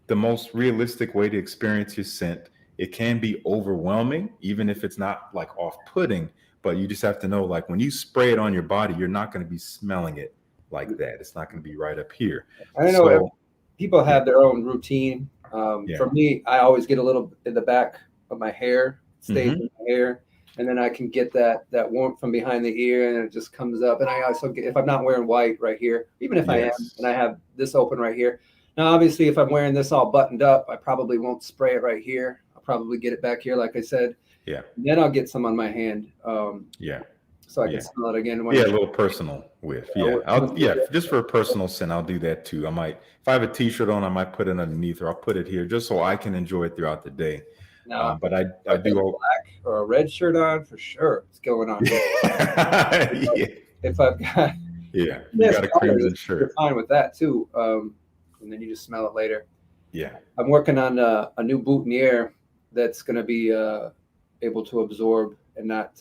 the most realistic way to experience your scent. It can be overwhelming, even if it's not like off-putting, but you just have to know, like when you spray it on your body, you're not going to be smelling it like that. It's not going to be right up here. I know people have their own routine. For me, I always get a little in the back of my hair, stays in my hair, and then I can get that warmth from behind the ear, and it just comes up. And I also get, if I'm not wearing white right here, even if I am, and I have this open right here. Now, obviously, if I'm wearing this all buttoned up, I probably won't spray it right here. I'll probably get it back here, like I said. Yeah. Then I'll get some on my hand. So I can smell it again. A little personal whiff. Just for a personal scent, I'll do that too. I might, if I have a T-shirt on, I might put it underneath, or I'll put it here just so I can enjoy it throughout the day. But I do a black or a red shirt on for sure. It's going on. If I've got you got a crimson shirt, you're fine with that too. And then you just smell it later. Yeah. I'm working on a new boutonniere that's going to be able to absorb and not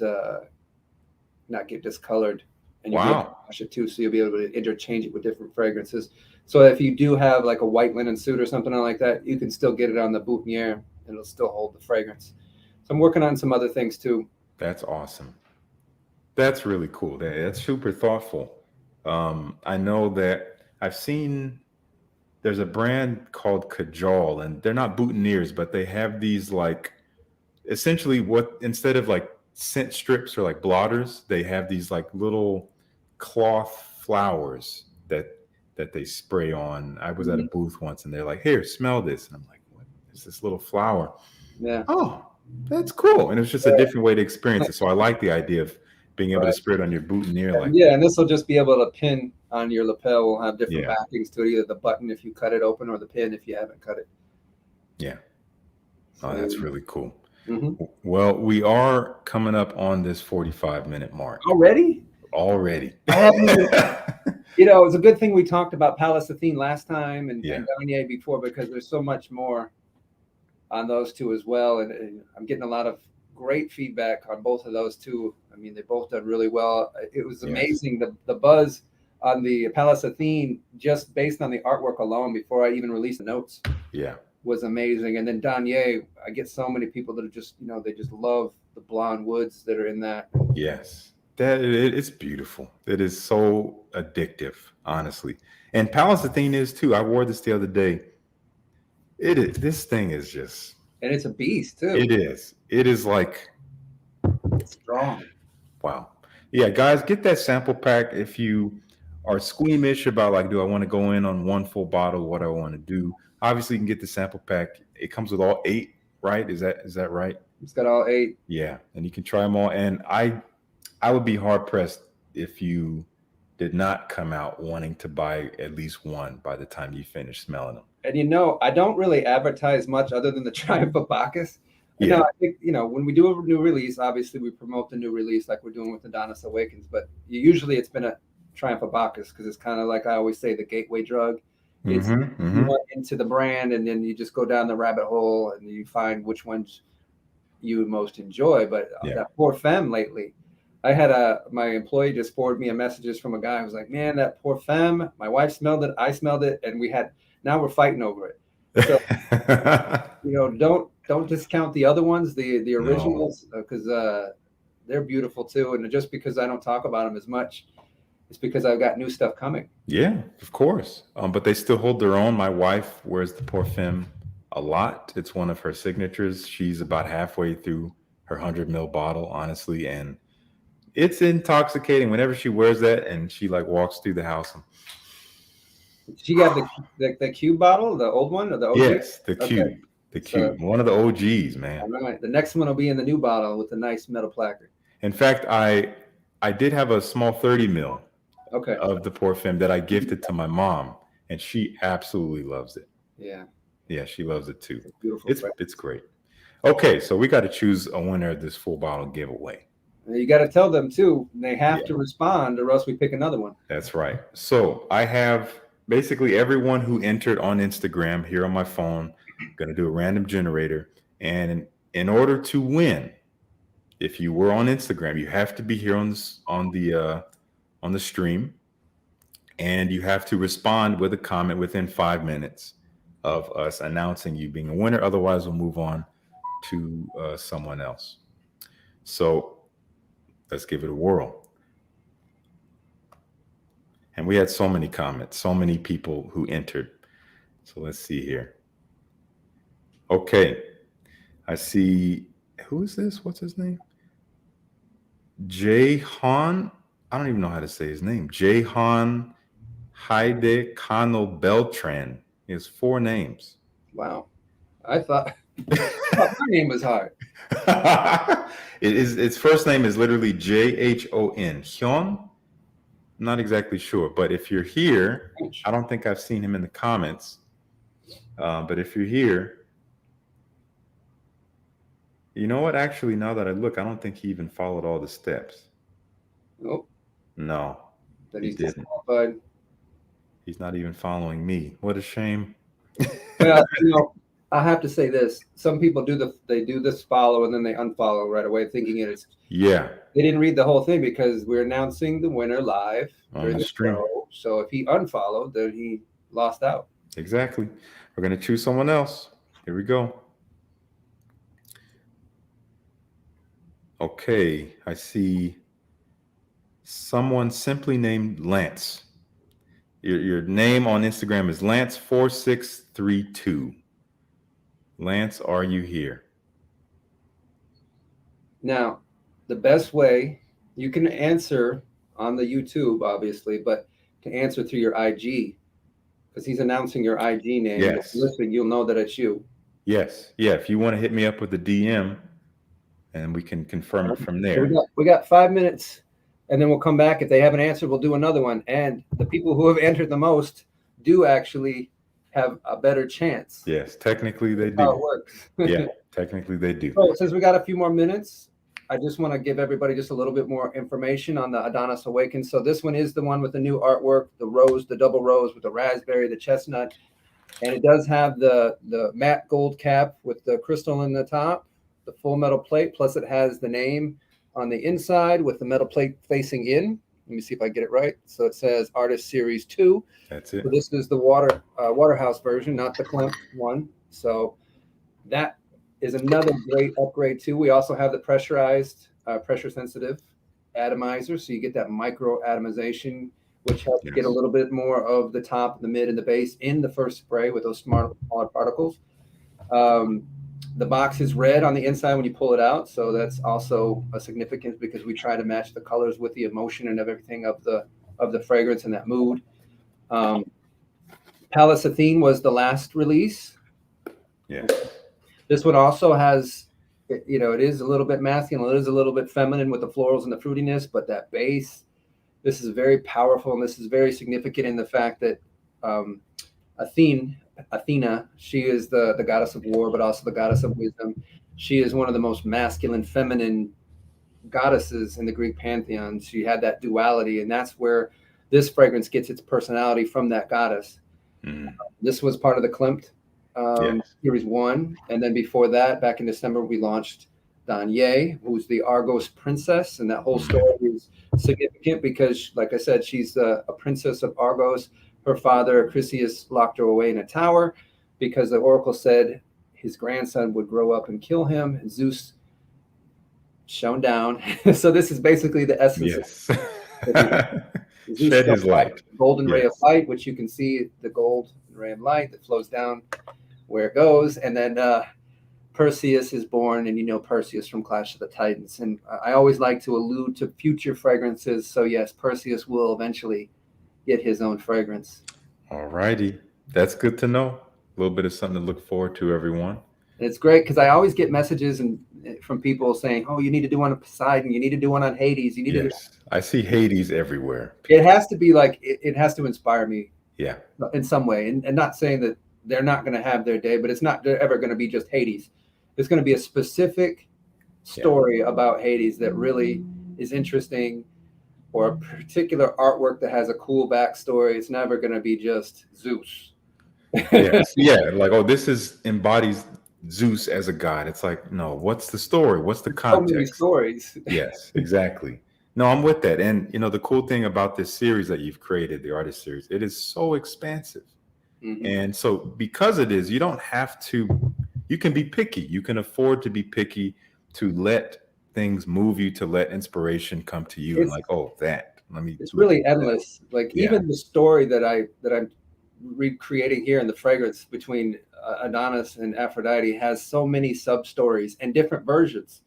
get discolored. And you'll be able to wash it too, so you'll be able to interchange it with different fragrances. So if you do have like a white linen suit or something like that, you can still get it on the boutonniere and it'll still hold the fragrance. So I'm working on some other things too. That's awesome. That's really cool. That's super thoughtful. I know that I've seen there's a brand called Kajal, and they're not boutonnieres, but they have these like essentially instead of like scent strips or like blotters, they have these like little cloth flowers that they spray on. I was at a booth once and they're like, here, smell this. And I'm like, what is this little flower? Yeah. Oh, that's cool. And it's just a different way to experience it. So I like the idea of being able to spray it on your boutonniere. And this will just be able to pin on your lapel. We'll have different backings to it, either the button if you cut it open or the pin if you haven't cut it. Yeah. Oh, that's really cool. Well, we are coming up on this 45-minute mark. Already? It's a good thing we talked about Palace Athene last time and Garnier before, because there's so much more on those two as well. And I'm getting a lot of great feedback on both of those two. I mean, they both done really well. It was amazing, the buzz on the Palace Athene, just based on the artwork alone before I even released the notes. Was amazing. And then Garnier, I get so many people that are just, they just love the blonde woods that are in that. Yes. It's beautiful. It is so addictive, honestly. And Palace Athene is too. I wore this the other day. This thing is just, and it's a beast too. It is like, it's strong. Wow. Yeah, guys, get that sample pack if you are squeamish about like, do I want to go in on one full bottle? What do I want to do? Obviously, you can get the sample pack. It comes with all 8, right? Is that right? It's got all 8. Yeah, and you can try them all. And I would be hard pressed if you did not come out wanting to buy at least one by the time you finish smelling them. And I don't really advertise much other than the Triumph of Bacchus. I think when we do a new release, obviously we promote the new release like we're doing with Adonis Awakens. But usually it's been a Triumph of Bacchus because it's kind of like I always say, the gateway drug. It's Mm-hmm. you Mm-hmm. went into the brand, and then you just go down the rabbit hole, and you find which ones you most enjoy. But Yeah. that Poor Femme lately, I had my employee just forward me a messages from a guy who was like, "Man, that Poor Femme, my wife smelled it, I smelled it, and now we're fighting over it." So don't discount the other ones, the No. originals, because they're beautiful too. And just because I don't talk about them as much, it's because I've got new stuff coming. Yeah, of course. But they still hold their own. My wife wears the Parfum a lot. It's one of her signatures. She's about halfway through her 100 ml bottle, honestly, and it's intoxicating whenever she wears that and she like walks through the house. She got the cube bottle, the old one, or the OG. Yes, the Okay, cube, the so cube, one of the OGs, man. all right, the next one will be in the new bottle with a nice metal placard. In fact, I did have a small 30 ml Okay, of the Parfum that I gifted to my mom, and she absolutely loves it. yeah, Yeah, she loves it too. it's beautiful. It's great. Okay, so we got to choose a winner of this full bottle giveaway. You got to tell them too. They have Yeah. to respond, or else we pick another one. That's right. So I have basically everyone who entered on Instagram here on my phone. Going to do a random generator, and in order to win, if you were on Instagram, you have to be here on the stream, and you have to respond with a comment within 5 minutes of us announcing you being a winner. Otherwise, we'll move on to someone else. So let's give it a whirl. And we had so many comments, so many people who entered. So let's see here. Okay. I see. Who is this? What's his name? Jehan. I don't even know how to say his name. Jehan Haide Kano Beltran. He has 4 names. Wow, I thought my name was hard. Its first name is literally Jhon. Hyun? I'm not exactly sure, but if you're here, I don't think I've seen him in the comments. But if you're here, you know what? Actually, now that I look, I don't think he even followed all the steps. Nope. No, That he he's didn't. disqualified. He's not even following me. What a shame. Well, I have to say this: some people they do this follow and then they unfollow right away, thinking it's. Yeah, They didn't read the whole thing because we're announcing the winner live on during the the stream. show. So if he unfollowed, then he lost out. Exactly. We're going to choose someone else. Here we go. Okay, I see someone simply named Lance. Your name on Instagram is Lance4632. Lance, are you here? Now, the best way you can answer on the YouTube, obviously, but to answer through your IG, because he's announcing your IG name. Yes. Listening, you'll know that it's you. Yes. Yeah. If you want to hit me up with a DM, and we can confirm it from So there. we got 5 minutes, and then we'll come back. If they haven't answered, we'll do another one. And the people who have entered the most do actually have a better chance. Yes, technically they That's how it do. works. Yeah, technically they do. So since we got a few more minutes, I just want to give everybody just a little bit more information on the Adonis Awakens. So this one is the one with the new artwork, the rose, the double rose with the raspberry, the chestnut. And it does have the matte gold cap with the crystal in the top, the full metal plate, plus it has the name on the inside with the metal plate facing in. Let me see if I get it right. So it says Artist Series 2. That's it. So this is the Waterhouse version, not the Klimt one. So that is another great upgrade too. We also have the pressurized, pressure sensitive atomizer. So you get that micro atomization, which helps get a little bit more of the top, the mid, and the base in the first spray with those smaller particles. The box is red on the inside when you pull it out. So that's also a significance because we try to match the colors with the emotion and everything of the fragrance and that mood. Palace Athene was the last release. Yeah. This one also has, it is a little bit masculine. It is a little bit feminine with the florals and the fruitiness, but that base, this is very powerful. And this is very significant in the fact that Athena, she is the goddess of war, but also the goddess of wisdom. She is one of the most masculine, feminine goddesses in the Greek pantheon. She had that duality, and that's where this fragrance gets its personality from that goddess. Mm. This was part of the Klimt Yes. Series 1. And then before that, back in December, we launched Danye, who's the Argos princess. And that whole Mm. story is significant because, like I said, she's a princess of Argos. Her father, Chrysius, locked her away in a tower because the oracle said his grandson would grow up and kill him. And Zeus shone down. So this is basically the essence of Yes. Zeus Shed shone his down, light. golden ray of Yes. light, which you can see the gold ray of light that flows down where it goes. And then Perseus is born, and you know Perseus from Clash of the Titans. And I always like to allude to future fragrances. So yes, Perseus will eventually get his own fragrance. All righty. That's good to know. A little bit of something to look forward to, everyone. And it's great because I always get messages and from people saying, "Oh, you need to do one on Poseidon. You need to do one on Hades. You need to do." Yes. I see Hades everywhere. It has to be like it has to inspire me Yeah. in some way, and not saying that they're not going to have their day, but it's not ever going to be just Hades. It's going to be a specific story about Hades that really is interesting, or a particular artwork that has a cool backstory. It's never going to be just Zeus. Yes. Yeah. Like, oh, this is embodies Zeus as a god. It's like, no, what's the story? What's the So many context? stories. Yes, exactly. No, I'm with that. And the cool thing about this series that you've created, the artist series, it is so expansive. Mhm. And so because it is, you don't have to, you can be picky. You can afford to be picky, to let things move you, to let inspiration come to you, and It's like, oh, that. Let me it's look really into that. endless. Like Yeah. even the story that I'm recreating here in the fragrance between Adonis and Aphrodite has so many sub stories and different versions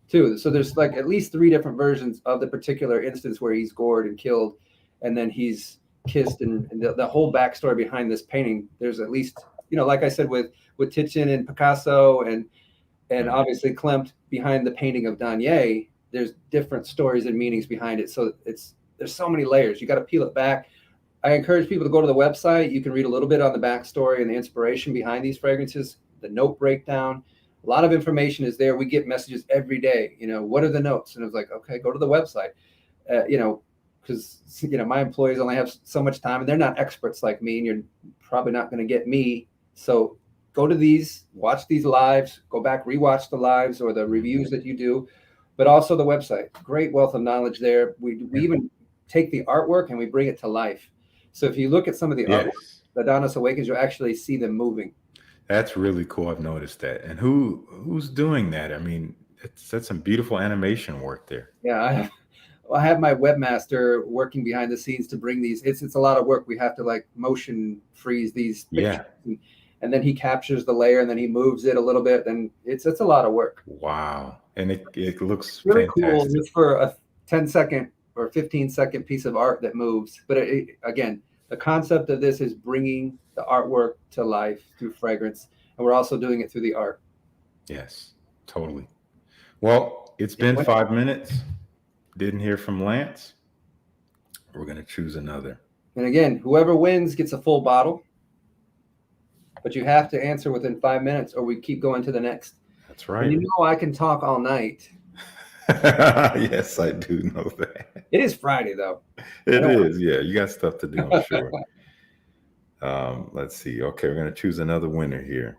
too. So there's like at least 3 different versions of the particular instance where he's gored and killed, and then he's kissed, and the whole backstory behind this painting. There's at least, like I said, with Titian and Picasso and Mhm. obviously Klimt behind the painting of Danye. There's different stories and meanings behind it. So there's so many layers. You got to peel it back. I encourage people to go to the website. You can read a little bit on the backstory and the inspiration behind these fragrances, the note breakdown. A lot of information is there. We get messages every day. What are the notes? And it was like, okay, go to the website. Because my employees only have so much time, and they're not experts like me, and you're probably not going to get me. So go to these, watch these lives, go back, rewatch the lives or the reviews that you do, but also the website. Great wealth of knowledge there. We even take the artwork and we bring it to life. So if you look at some of the artwork, Yes. Adonis Awakens, you'll actually see them moving. That's really cool. I've noticed that. And who's doing that? I mean, that's some beautiful animation work there. Yeah, I have my webmaster working behind the scenes to bring these. It's a lot of work. We have to like motion freeze these pictures, Yeah. and then he captures the layer and then he moves it a little bit. And it's a lot of work. Wow. And it looks Really cool fantastic. just for a 10-second or 15-second piece of art that moves. But again, the concept of this is bringing the artwork to life through fragrance, and we're also doing it through the art. Yes, totally. Well, it's been 5 minutes. Didn't hear from Lance. We're going to choose another. And again, whoever wins gets a full bottle, but you have to answer within 5 minutes or we keep going to the next. That's And right. I can talk all night. Yes, I do know that. It is Friday, though. It is. Yeah, you got stuff to do, I'm sure. Let's see. Okay, we're going to choose another winner here.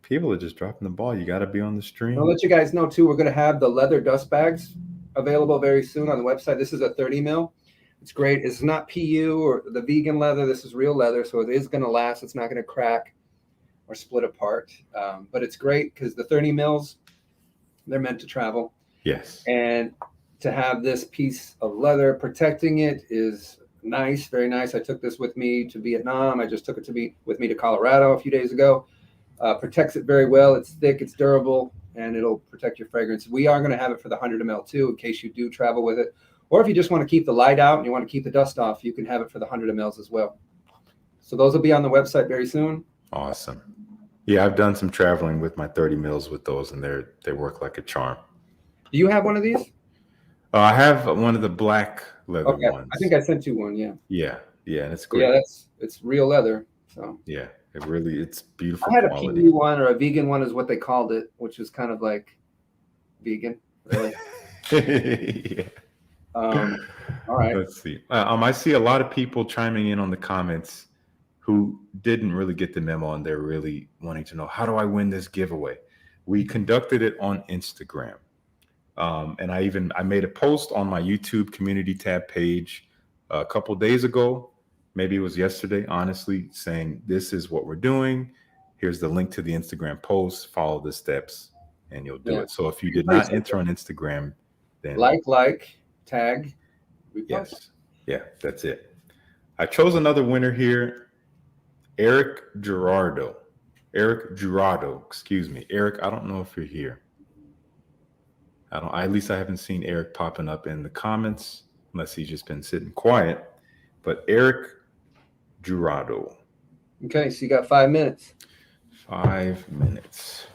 People are just dropping the ball. You got to be on the stream. I'll let you guys know, too, we're going to have the leather dust bags available very soon on the website. This is a 30 mil. It's great. It's not PU or the vegan leather. This is real leather, so it is going to last. It's not going to crack or split apart. But it's great because the 30 mils, they're meant to travel. Yes. And to have this piece of leather protecting it is nice, very nice. I took this with me to Vietnam. I just took it with me to Colorado a few days ago. Protects it very well. It's thick, it's durable, and it'll protect your fragrance. We are going to have it for the 100 ml too, in case you do travel with it. Or if you just want to keep the light out and you want to keep the dust off, you can have it for the 100 mls as well. So those will be on the website very soon. Awesome. Yeah, I've done some traveling with my 30 mils with those, and they work like a charm. Do you have one of these? I have one of the black leather ones. I think I sent you one. Yeah. Yeah, and it's great. Yeah, it's real leather. So yeah, it's beautiful. I had quality. a PE one or a vegan one is what they called it, which is kind of like vegan, really. Yeah. All right. Let's see. I see a lot of people chiming in on the comments who didn't really get the memo and they're really wanting to know, how do I win this giveaway? We conducted it on Instagram. And I made a post on my YouTube community tab page a couple days ago. Maybe it was yesterday, honestly, saying this is what we're doing. Here's the link to the Instagram post. Follow the steps, and you'll do it. So if you did not enter on Instagram, then tag, repost. Yes, yeah, that's it. I chose another winner here, Eric Gerardo. Excuse me, Eric. I don't know if you're here. At least I haven't seen Eric popping up in the comments unless he's just been sitting quiet. But Eric Jurado. Okay, so you got 5 minutes. 5 minutes.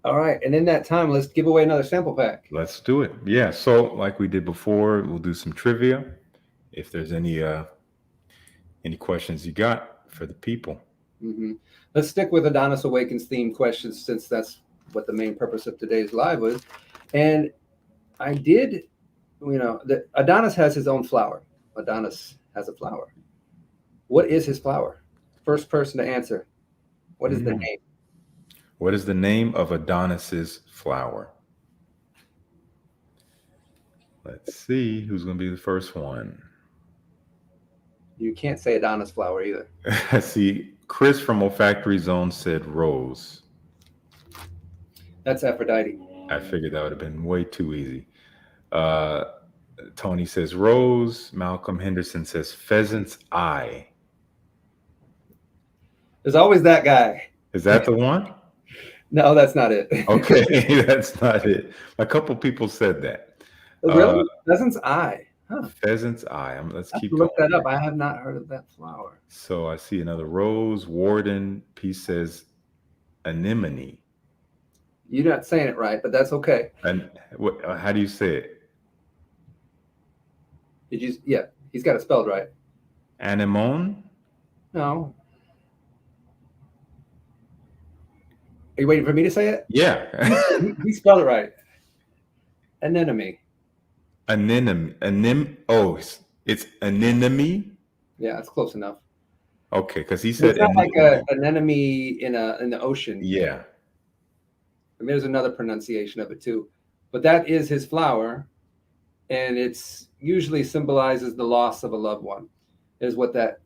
All right, and in that time, let's give away another sample pack. Let's do it. Yeah, so like we did before, we'll do some trivia. If there's any questions you got for the people. Mm-hmm. Let's stick with Adonis Awakens themed questions, since that's what the main purpose of today's live was. And I did, Adonis has his own flower. Adonis has a flower. What is his flower? First person to answer. What is the name? What is the name of Adonis's flower? Let's see who's going to be the first one. You can't say Adonis flower either. I see Chris from Olfactory Zone said rose. That's Aphrodite. I figured that would have been way too easy. Tony says rose. Malcolm Henderson says pheasant's eye. There's always that guy. Is that the one? No, that's not it. Okay, that's not it. A couple people said that. Really? Pheasant's eye. Huh. Pheasant's eye. Let's keep going. Look that up. I have not heard of that flower. So I see another rose. Warden P says anemone. You're not saying it right, but that's okay. And how do you say it? Yeah, he's got it spelled right. Anemone? No. Are you waiting for me to say it? Yeah. He spelled it right. Anemone. Oh, it's anemone? Yeah, it's close enough. Okay, because he said it's not like an anemone in the ocean. Yeah. I mean, there's another pronunciation of it too, but that is his flower, and it's usually symbolizes the loss of a loved one, is what that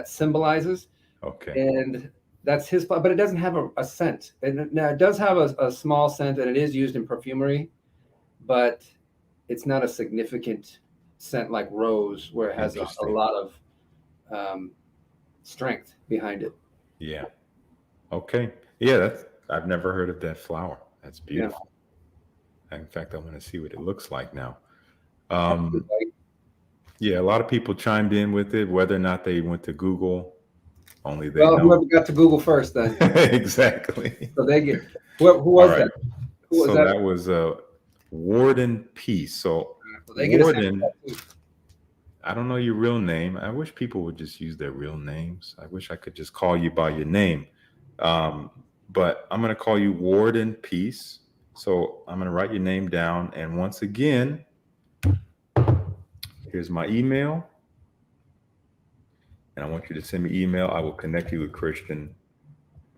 symbolizes. Okay. And that's his flower, but it doesn't have a scent. And now it does have a small scent, and it is used in perfumery, but it's not a significant scent like rose, where it has a lot of strength behind it. Yeah. Okay. Yeah, I've never heard of that flower. That's beautiful. Yeah. In fact, I want to see what it looks like now. Yeah, a lot of people chimed in with it, whether or not they went to Google. Only they know. Whoever got to Google first, then. Exactly. So they get. Who was right. that? Who was that was Warden Peace. So Warden, I don't know your real name. I wish people would just use their real names. I wish I could just call you by your name. But I'm going to call you Warden Peace. So I'm going to write your name down. And once again, here's my email. And I want you to send me email. I will connect you with Christian.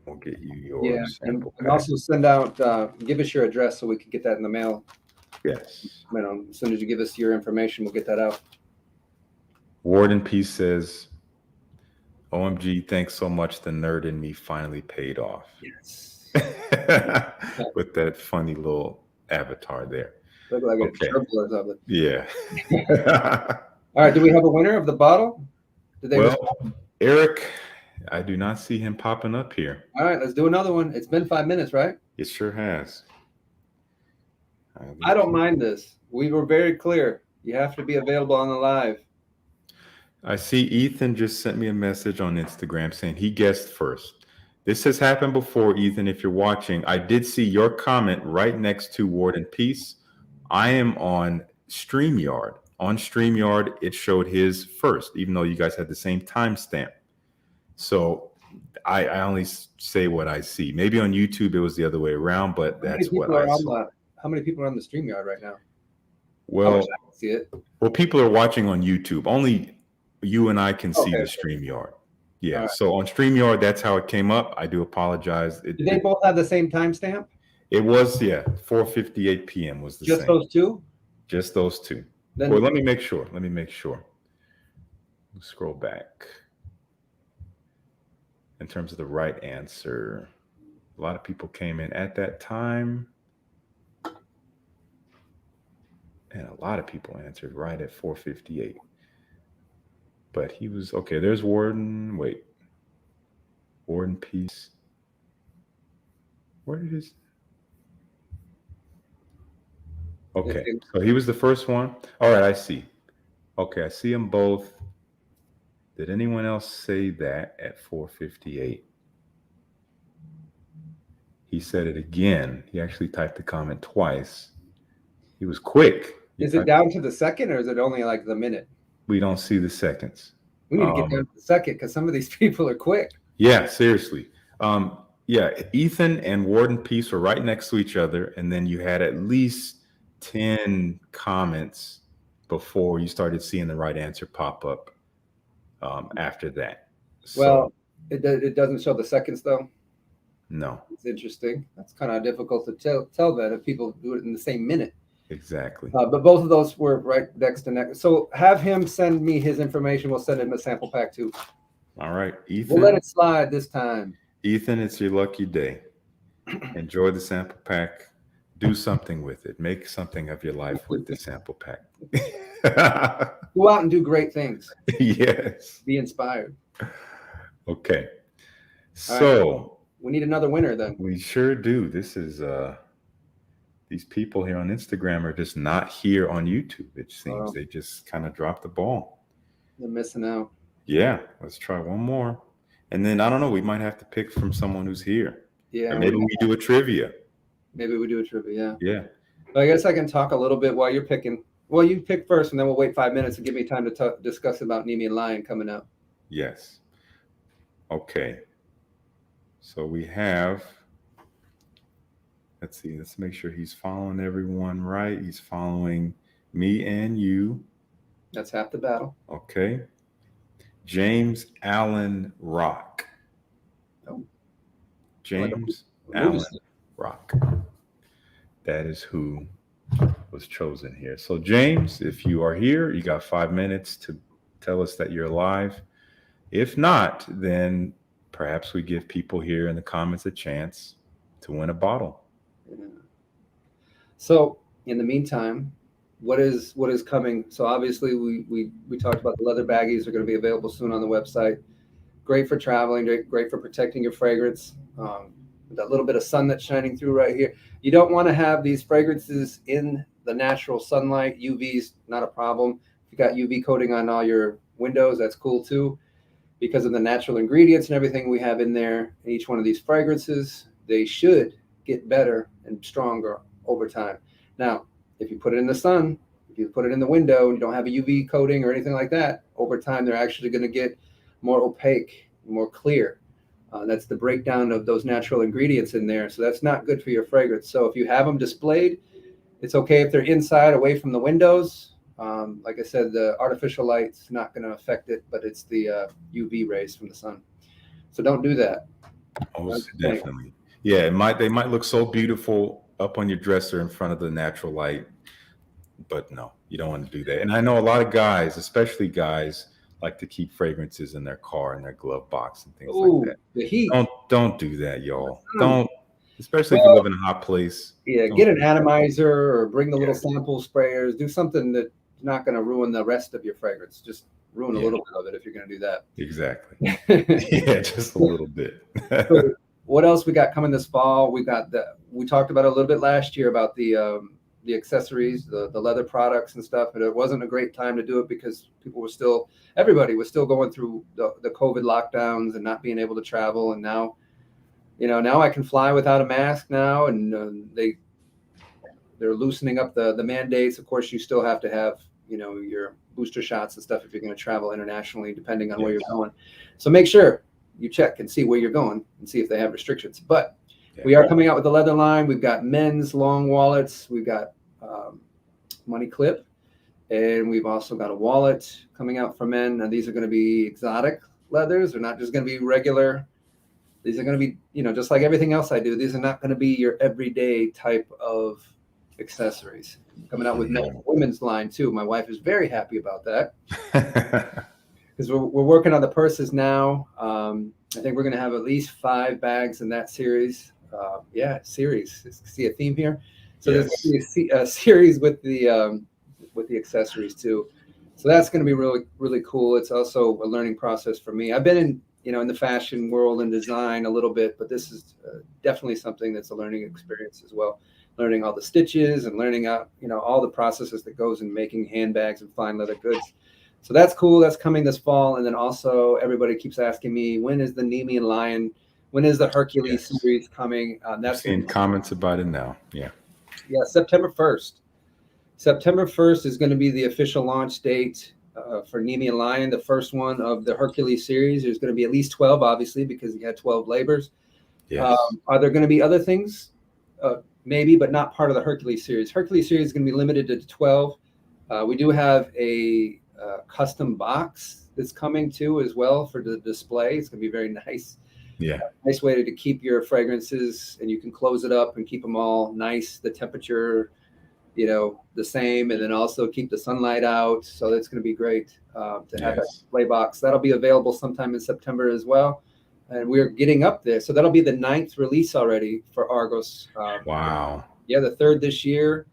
We'll get you your sample. And also send out, give us your address so we can get that in the mail. Yes. As soon as you give us your information, we'll get that out. Warden Peace says, OMG, thanks so much. The nerd in me finally paid off. Yes. With that funny little avatar there. Look like a turtle or something. Yeah. All right. Do we have a winner of the bottle? Eric, I do not see him popping up here. All right. Let's do another one. It's been 5 minutes, right? It sure has. I don't mind this. We were very clear. You have to be available on the live. I see Ethan just sent me a message on Instagram saying he guessed first. This has happened before, Ethan. If you're watching, I did see your comment right next to Warden Peace. I am on StreamYard. On StreamYard, it showed his first, even though you guys had the same timestamp. So I only say what I see. Maybe on YouTube it was the other way around, but that's what I saw. How many people are on the StreamYard right now? Well, I see it. Well, people are watching on YouTube. Only you and I can see the StreamYard. Yeah. right. So on StreamYard, that's how it came up. I do apologize. Do they both have the same timestamp? It was, yeah, 4:58 p.m. was the Just same. those two? Just those two. Then Well, let me make sure. Scroll back. In terms of the right answer, a lot of people came in at that time. And a lot of people answered right at 4:58. But he was okay. There's Warden. Wait. Warden Peace. Where did his Okay. So he was the first one. All right, I see. Okay, I see them both. Did anyone else say that at 4:58? He said it again. He actually typed the comment twice. He was quick. Is it down to the second, or is it only like the minute? We don't see the seconds. We need to get down to the second because some of these people are quick. Yeah, seriously. Yeah, Ethan and Warden Peace were right next to each other, and then you had at least 10 comments before you started seeing the right answer pop up after that. Well, it doesn't show the seconds though. No. It's interesting. That's kind of difficult to tell that if people do it in the same minute. Exactly. But both of those were right next to next. So have him send me his information. We'll send him a sample pack too. All right, Ethan. We'll let it slide this time. Ethan, it's your lucky day. Enjoy the sample pack. Do something with it. Make something of your life with the sample pack. Go out and do great things. Yes. Be inspired. Okay. So right. We need another winner then. We sure do. This is these people here on Instagram are just not here on YouTube. It seems they just kind of dropped the ball. They're missing out. Yeah. Let's try one more. And then I don't know, we might have to pick from someone who's here. Yeah. Or maybe we do a trivia. Maybe we do a trivia. Yeah. But I guess I can talk a little bit while you're picking. Well, you pick first, and then we'll wait 5 minutes and give me time to discuss about Nemean Lion coming out. Yes. Okay. So we have, let's see, let's make sure he's following everyone right. He's following me and you. That's half the battle. Okay. James Allen Rock. Oh. James Allen Rock. That is who was chosen here. So James, if you are here, you got 5 minutes to tell us that you're alive. If not, then perhaps we give people here in the comments a chance to win a bottle. Yeah. So in the meantime, what is coming? So obviously we talked about the leather baggies are going to be available soon on the website. Great for traveling, great for protecting your fragrance. That little bit of sun that's shining through right here. You don't want to have these fragrances in the natural sunlight. UV's not a problem. If you got UV coating on all your windows, that's cool too. Because of the natural ingredients and everything we have in there, in each one of these fragrances, they should get better and stronger over time. Now, if you put it in the sun, if you put it in the window, and you don't have a UV coating or anything like that, over time, they're actually going to get more opaque, more clear. That's the breakdown of those natural ingredients in there. So that's not good for your fragrance. So if you have them displayed, it's okay if they're inside, away from the windows. Like I said, the artificial light's not going to affect it, but it's the UV rays from the sun. So don't do that. Oh, definitely. Yeah, they might look so beautiful up on your dresser in front of the natural light, but no, you don't want to do that. And I know a lot of guys, especially guys, like to keep fragrances in their car, in their glove box and things like that. The heat. Don't do that, y'all. Don't, especially if you live in a hot place. Yeah, get an atomizer or bring the little sample sprayers. Do something that's not going to ruin the rest of your fragrance. Just ruin a little bit of it if you're going to do that. Exactly. Yeah, just a little bit. So what else we got coming this fall? We talked about it a little bit last year about the accessories, the leather products and stuff, but it wasn't a great time to do it because everybody was still going through the COVID lockdowns and not being able to travel. And now, now I can fly without a mask now, and they're loosening up the mandates. Of course, you still have to have, your booster shots and stuff if you're going to travel internationally, depending on where you're going. So make sure you check and see where you're going and see if they have restrictions. But we are coming out with the leather line. We've got men's long wallets. We've got money clip, and we've also got a wallet coming out for men. Now these are going to be exotic leathers. They're not just going to be regular. These are going to be, just like everything else I do, these are not going to be your everyday type of accessories. Coming out with women's line too. My wife is very happy about that because we're working on the purses now. I think we're going to have at least 5 bags in that series. Series. See a theme here? So yes. There's going to be a series with the accessories too. So that's going to be really, really cool. It's also a learning process for me. I've been in the fashion world and design a little bit, but this is definitely something that's a learning experience as well. Learning all the stitches and learning out, all the processes that goes in making handbags and fine leather goods. So that's cool. That's coming this fall. And then also everybody keeps asking me, when is the Nemean Lion? When is the Hercules series coming? That's in comments about it now. Yeah. Yeah, September 1st. September 1st is going to be the official launch date for Nemean Lion, the first one of the Hercules series. There's going to be at least 12, obviously, because you had 12 labors. Yes. Are there going to be other things? Maybe, but not part of the Hercules series. Hercules series is going to be limited to 12. We do have a custom box that's coming too as well for the display. It's going to be very nice. Yeah. Nice way to keep your fragrances, and you can close it up and keep them all nice. The temperature, the same, and then also keep the sunlight out. So that's going to be great to have that display box. That'll be available sometime in September as well. And we're getting up there. So that'll be the 9th release already for Argos. Wow. Yeah, the 3rd this year.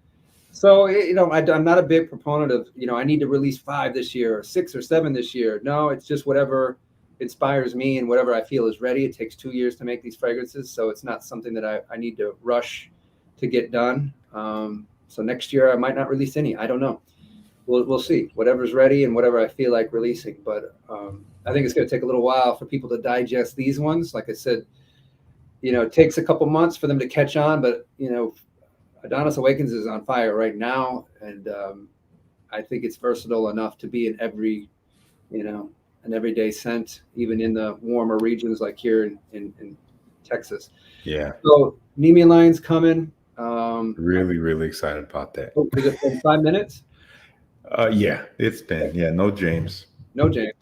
So, I'm not a big proponent of, I need to release 5 this year or 6 or 7 this year. No, it's just whatever inspires me and whatever I feel is ready. It takes 2 years to make these fragrances. So it's not something that I need to rush to get done. So next year I might not release any. I don't know. We'll see. Whatever's ready and whatever I feel like releasing. But I think it's going to take a little while for people to digest these ones. Like I said, it takes a couple months for them to catch on. But Adonis Awakens is on fire right now, and I think it's versatile enough to be in every, an everyday scent, even in the warmer regions like here in Texas. Yeah. So Nemean Lion's coming. Really, really excited about that. Is it been 5 minutes? Yeah, it's been. Yeah, no James. No James.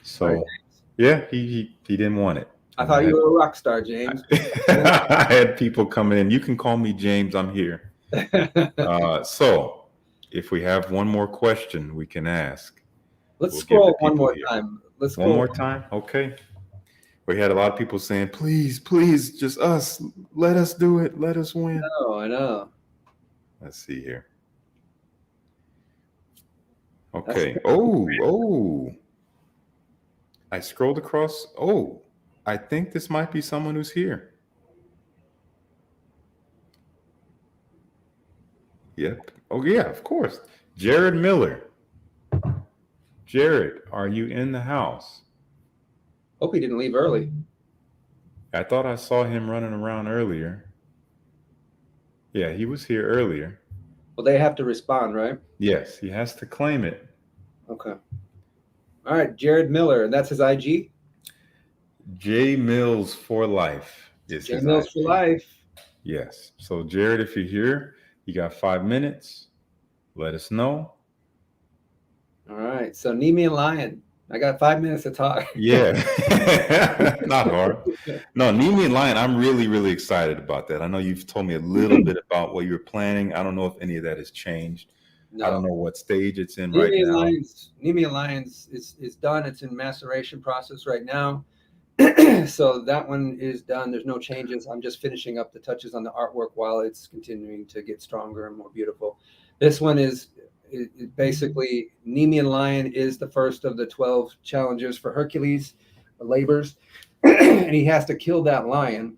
So right, James. Yeah, he didn't want it. I thought you were a rock star, James. I had people coming in. You can call me James. I'm here. So if we have one more question we can ask. Let's scroll one more time. Let's one more time. Okay. We had a lot of people saying, please, just us. Let us do it. Let us win. I know. Let's see here. Okay. Oh. I scrolled across. Oh, I think this might be someone who's here. Yep. Oh, yeah, of course. Jared Miller. Jared, are you in the house? Hope he didn't leave early. I thought I saw him running around earlier. Yeah, he was here earlier. Well, they have to respond, right? Yes, he has to claim it. Okay. All right, Jared Miller, and that's his IG? J Mills for Life is J his Mills IG. for Life. Yes. So, Jared, if you're here, you got 5 minutes. Let us know. All right. So, Nemean Lion. I got 5 minutes to talk. Yeah. Not hard. No, Nemean Lion, I'm really, really excited about that. I know you've told me a little bit about what you're planning. I don't know if any of that has changed. No. I don't know what stage it's in right now. Nemean Lions is done. It's in maceration process right now. So that one is done. There's no changes. I'm just finishing up the touches on the artwork while it's continuing to get stronger and more beautiful. This one is basically Nemean Lion is the first of the 12 challenges for Hercules labors. And he has to kill that lion.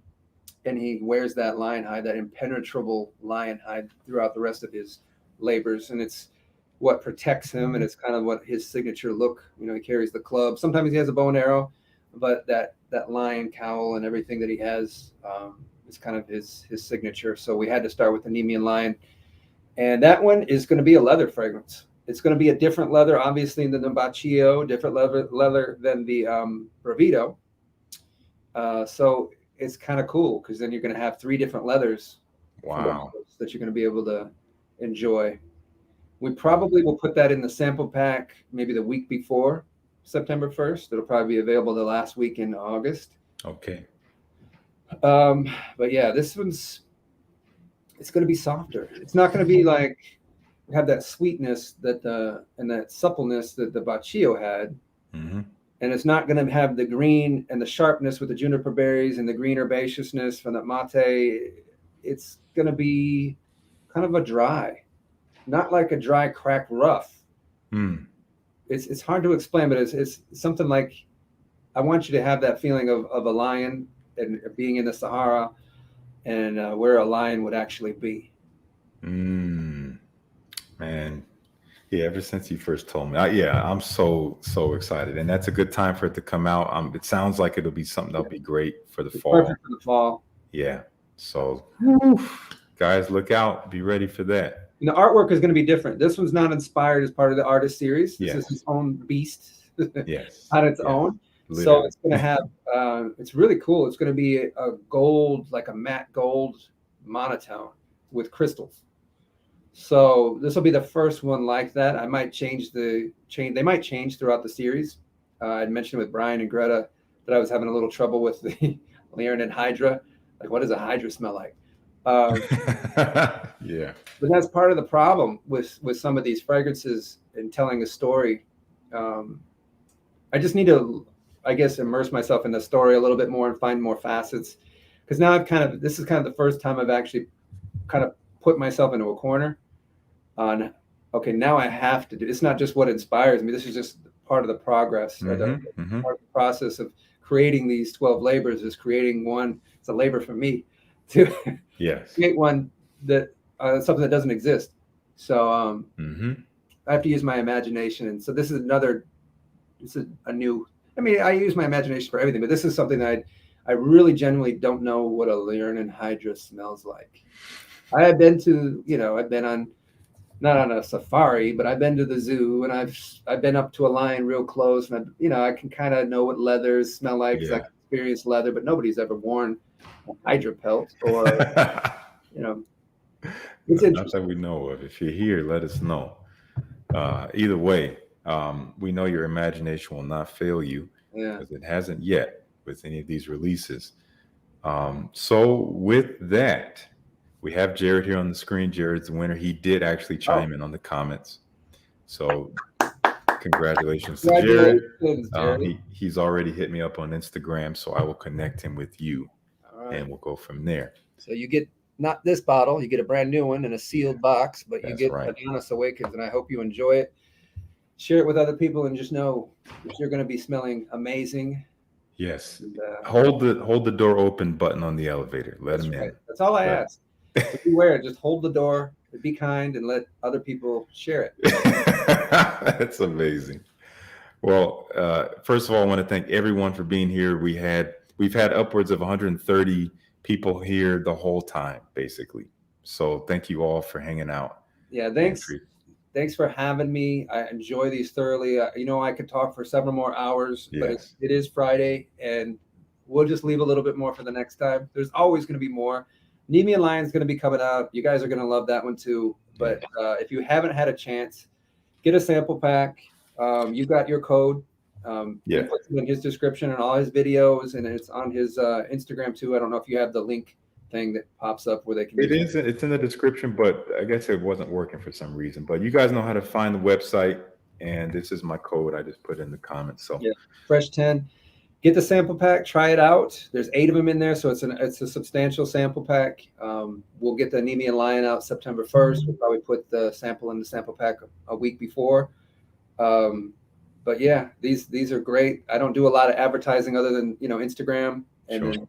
And he wears that lion hide, that impenetrable lion hide throughout the rest of his labors. And it's what protects him. And it's kind of what his signature look, he carries the club. Sometimes he has a bow and arrow, but that lion cowl and everything that he has is kind of his signature. So we had to start with the Nemean Lion. And that one is going to be a leather fragrance. It's going to be a different leather, obviously, than the Baccio, different leather than the Bravito. So it's kind of cool because then you're going to have 3 different leathers. Wow. That you're going to be able to enjoy. We probably will put that in the sample pack maybe the week before. September 1st. It'll probably be available the last week in August. Okay. But yeah, this one's, it's going to be softer. It's not going to be like have that sweetness and that suppleness that the Baccio had. Mm-hmm. And it's not going to have the green and the sharpness with the juniper berries and the green herbaceousness from the mate. It's going to be kind of a dry, not like a dry crack rough. Mm. It's hard to explain, but it's something like, I want you to have that feeling of a lion and being in the Sahara and where a lion would actually be. Man, yeah. Ever since you first told me, I'm so excited, and that's a good time for it to come out. It sounds like it'll be something that'll be great for the fall. Perfect for the fall. Yeah. So, guys, look out. Be ready for that. And the artwork is going to be different. This one's not inspired as part of the artist series. This is its own beast. Yes. On its own. Literally. So it's going to have, it's really cool. It's going to be a gold, like a matte gold monotone with crystals. So this will be the first one like that. I might change they might change throughout the series. I'd mentioned with Brian and Greta that I was having a little trouble with the Leonid Hydra. Like, what does a Hydra smell like? Yeah. But that's part of the problem with some of these fragrances and telling a story. I just need to, I guess, immerse myself in the story a little bit more and find more facets. Because now this is kind of the first time I've actually kind of put myself into a corner on, okay, now I have to do, it's not just what inspires me. This is just part of the progress, part of the process of creating these 12 labors is creating one. It's a labor for me to create one that something that doesn't exist. So I have to use my imagination. And so this is a new, I mean, I use my imagination for everything, but this is something that I really genuinely don't know what a Leonid Hydra smells like. I have been to, I've been on, not on a safari, but I've been to the zoo and I've been up to a lion real close, and I can kind of know what leathers smell like because I can experience leather, but nobody's ever worn a Hydra pelt or, it's not that we know of. If you're here, let us know. Either way, we know your imagination will not fail you because it hasn't yet with any of these releases. So with that, we have Jared here on the screen. Jared's the winner. He did actually chime in on the comments. So congratulations to Jared. He's already hit me up on Instagram, so I will connect him with you and we'll go from there. So you get not this bottle, you get a brand new one in a sealed box, but you get Adonis Awakens, and I hope you enjoy it. Share it with other people and just know that you're going to be smelling amazing. Yes. And, hold the door open button on the elevator. Let them in. That's all I ask. If you wear it, just hold the door, be kind, and let other people share it. That's amazing. Well, first of all, I want to thank everyone for being here. We've had upwards of 130 people here the whole time, basically. So thank you all for hanging out. Yeah, thanks. Thanks for having me. I enjoy these thoroughly. I could talk for several more hours, but it is Friday, and we'll just leave a little bit more for the next time. There's always going to be more. Nemean Lion's going to be coming out. You guys are going to love that one too. But if you haven't had a chance, get a sample pack. You got your code. He puts it in his description and all his videos, and it's on his Instagram too. I don't know if you have the link thing that pops up where they can. It's in the description, but I guess it wasn't working for some reason. But you guys know how to find the website, and this is my code. I just put in the comments. So Fresh 10. Get the sample pack, try it out. There's 8 of them in there, so it's a substantial sample pack. We'll get the Nemean Lion out September 1st. We'll probably put the sample in the sample pack a week before. But yeah, these are great. I don't do a lot of advertising other than Instagram, and then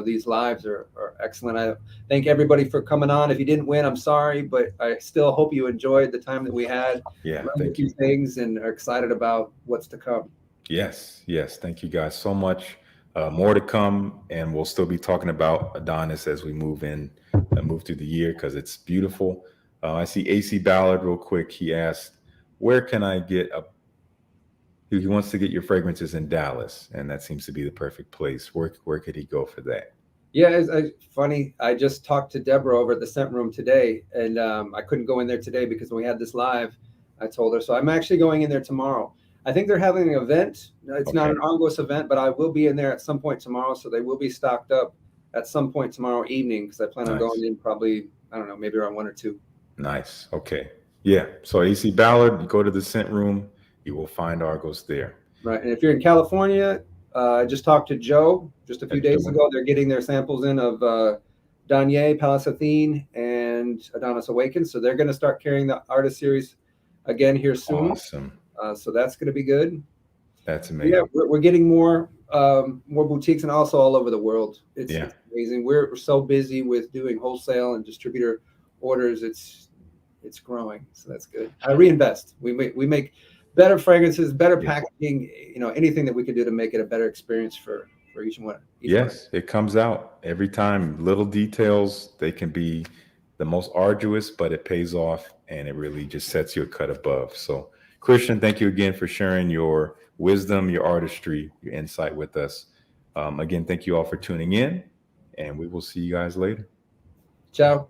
these lives are excellent. I thank everybody for coming on. If you didn't win, I'm sorry, but I still hope you enjoyed the time that we had. Thank you. Things and are excited about what's to come. Yes. Thank you guys so much. More to come, and we'll still be talking about Adonis as we move through the year because it's beautiful. I see AC Ballard real quick. He asked, where can I get he wants to get your fragrances in Dallas, and that seems to be the perfect place. Where could he go for that? Yeah, it's funny. I just talked to Deborah over at the scent room today, and I couldn't go in there today because when we had this live, I told her. So I'm actually going in there tomorrow. I think they're having an event. It's not Okay. an Argos event, but I will be in there at some point tomorrow. So they will be stocked up at some point tomorrow evening because I plan on going in probably, I don't know, maybe around 1 or 2. Nice. Okay. Yeah. So AC Ballard, you go to the scent room, you will find Argos there. Right. And if you're in California, I just talked to Joe just a few days Joe. ago. They're getting their samples in of Danier, Palace Athene, and Adonis Awakens. So they're going to start carrying the Artist Series again here soon. Awesome. So that's going to be good. That's amazing. Yeah, we're getting more boutiques and also all over the world. It's amazing. We're so busy with doing wholesale and distributor orders. It's growing, so that's good. I reinvest. We make better fragrances, better packaging. You know, anything that we can do to make it a better experience for each one. It comes out every time. Little details, they can be the most arduous, but it pays off, and it really just sets you a cut above. So, Christian, thank you again for sharing your wisdom, your artistry, your insight with us. Again, thank you all for tuning in, and we will see you guys later. Ciao.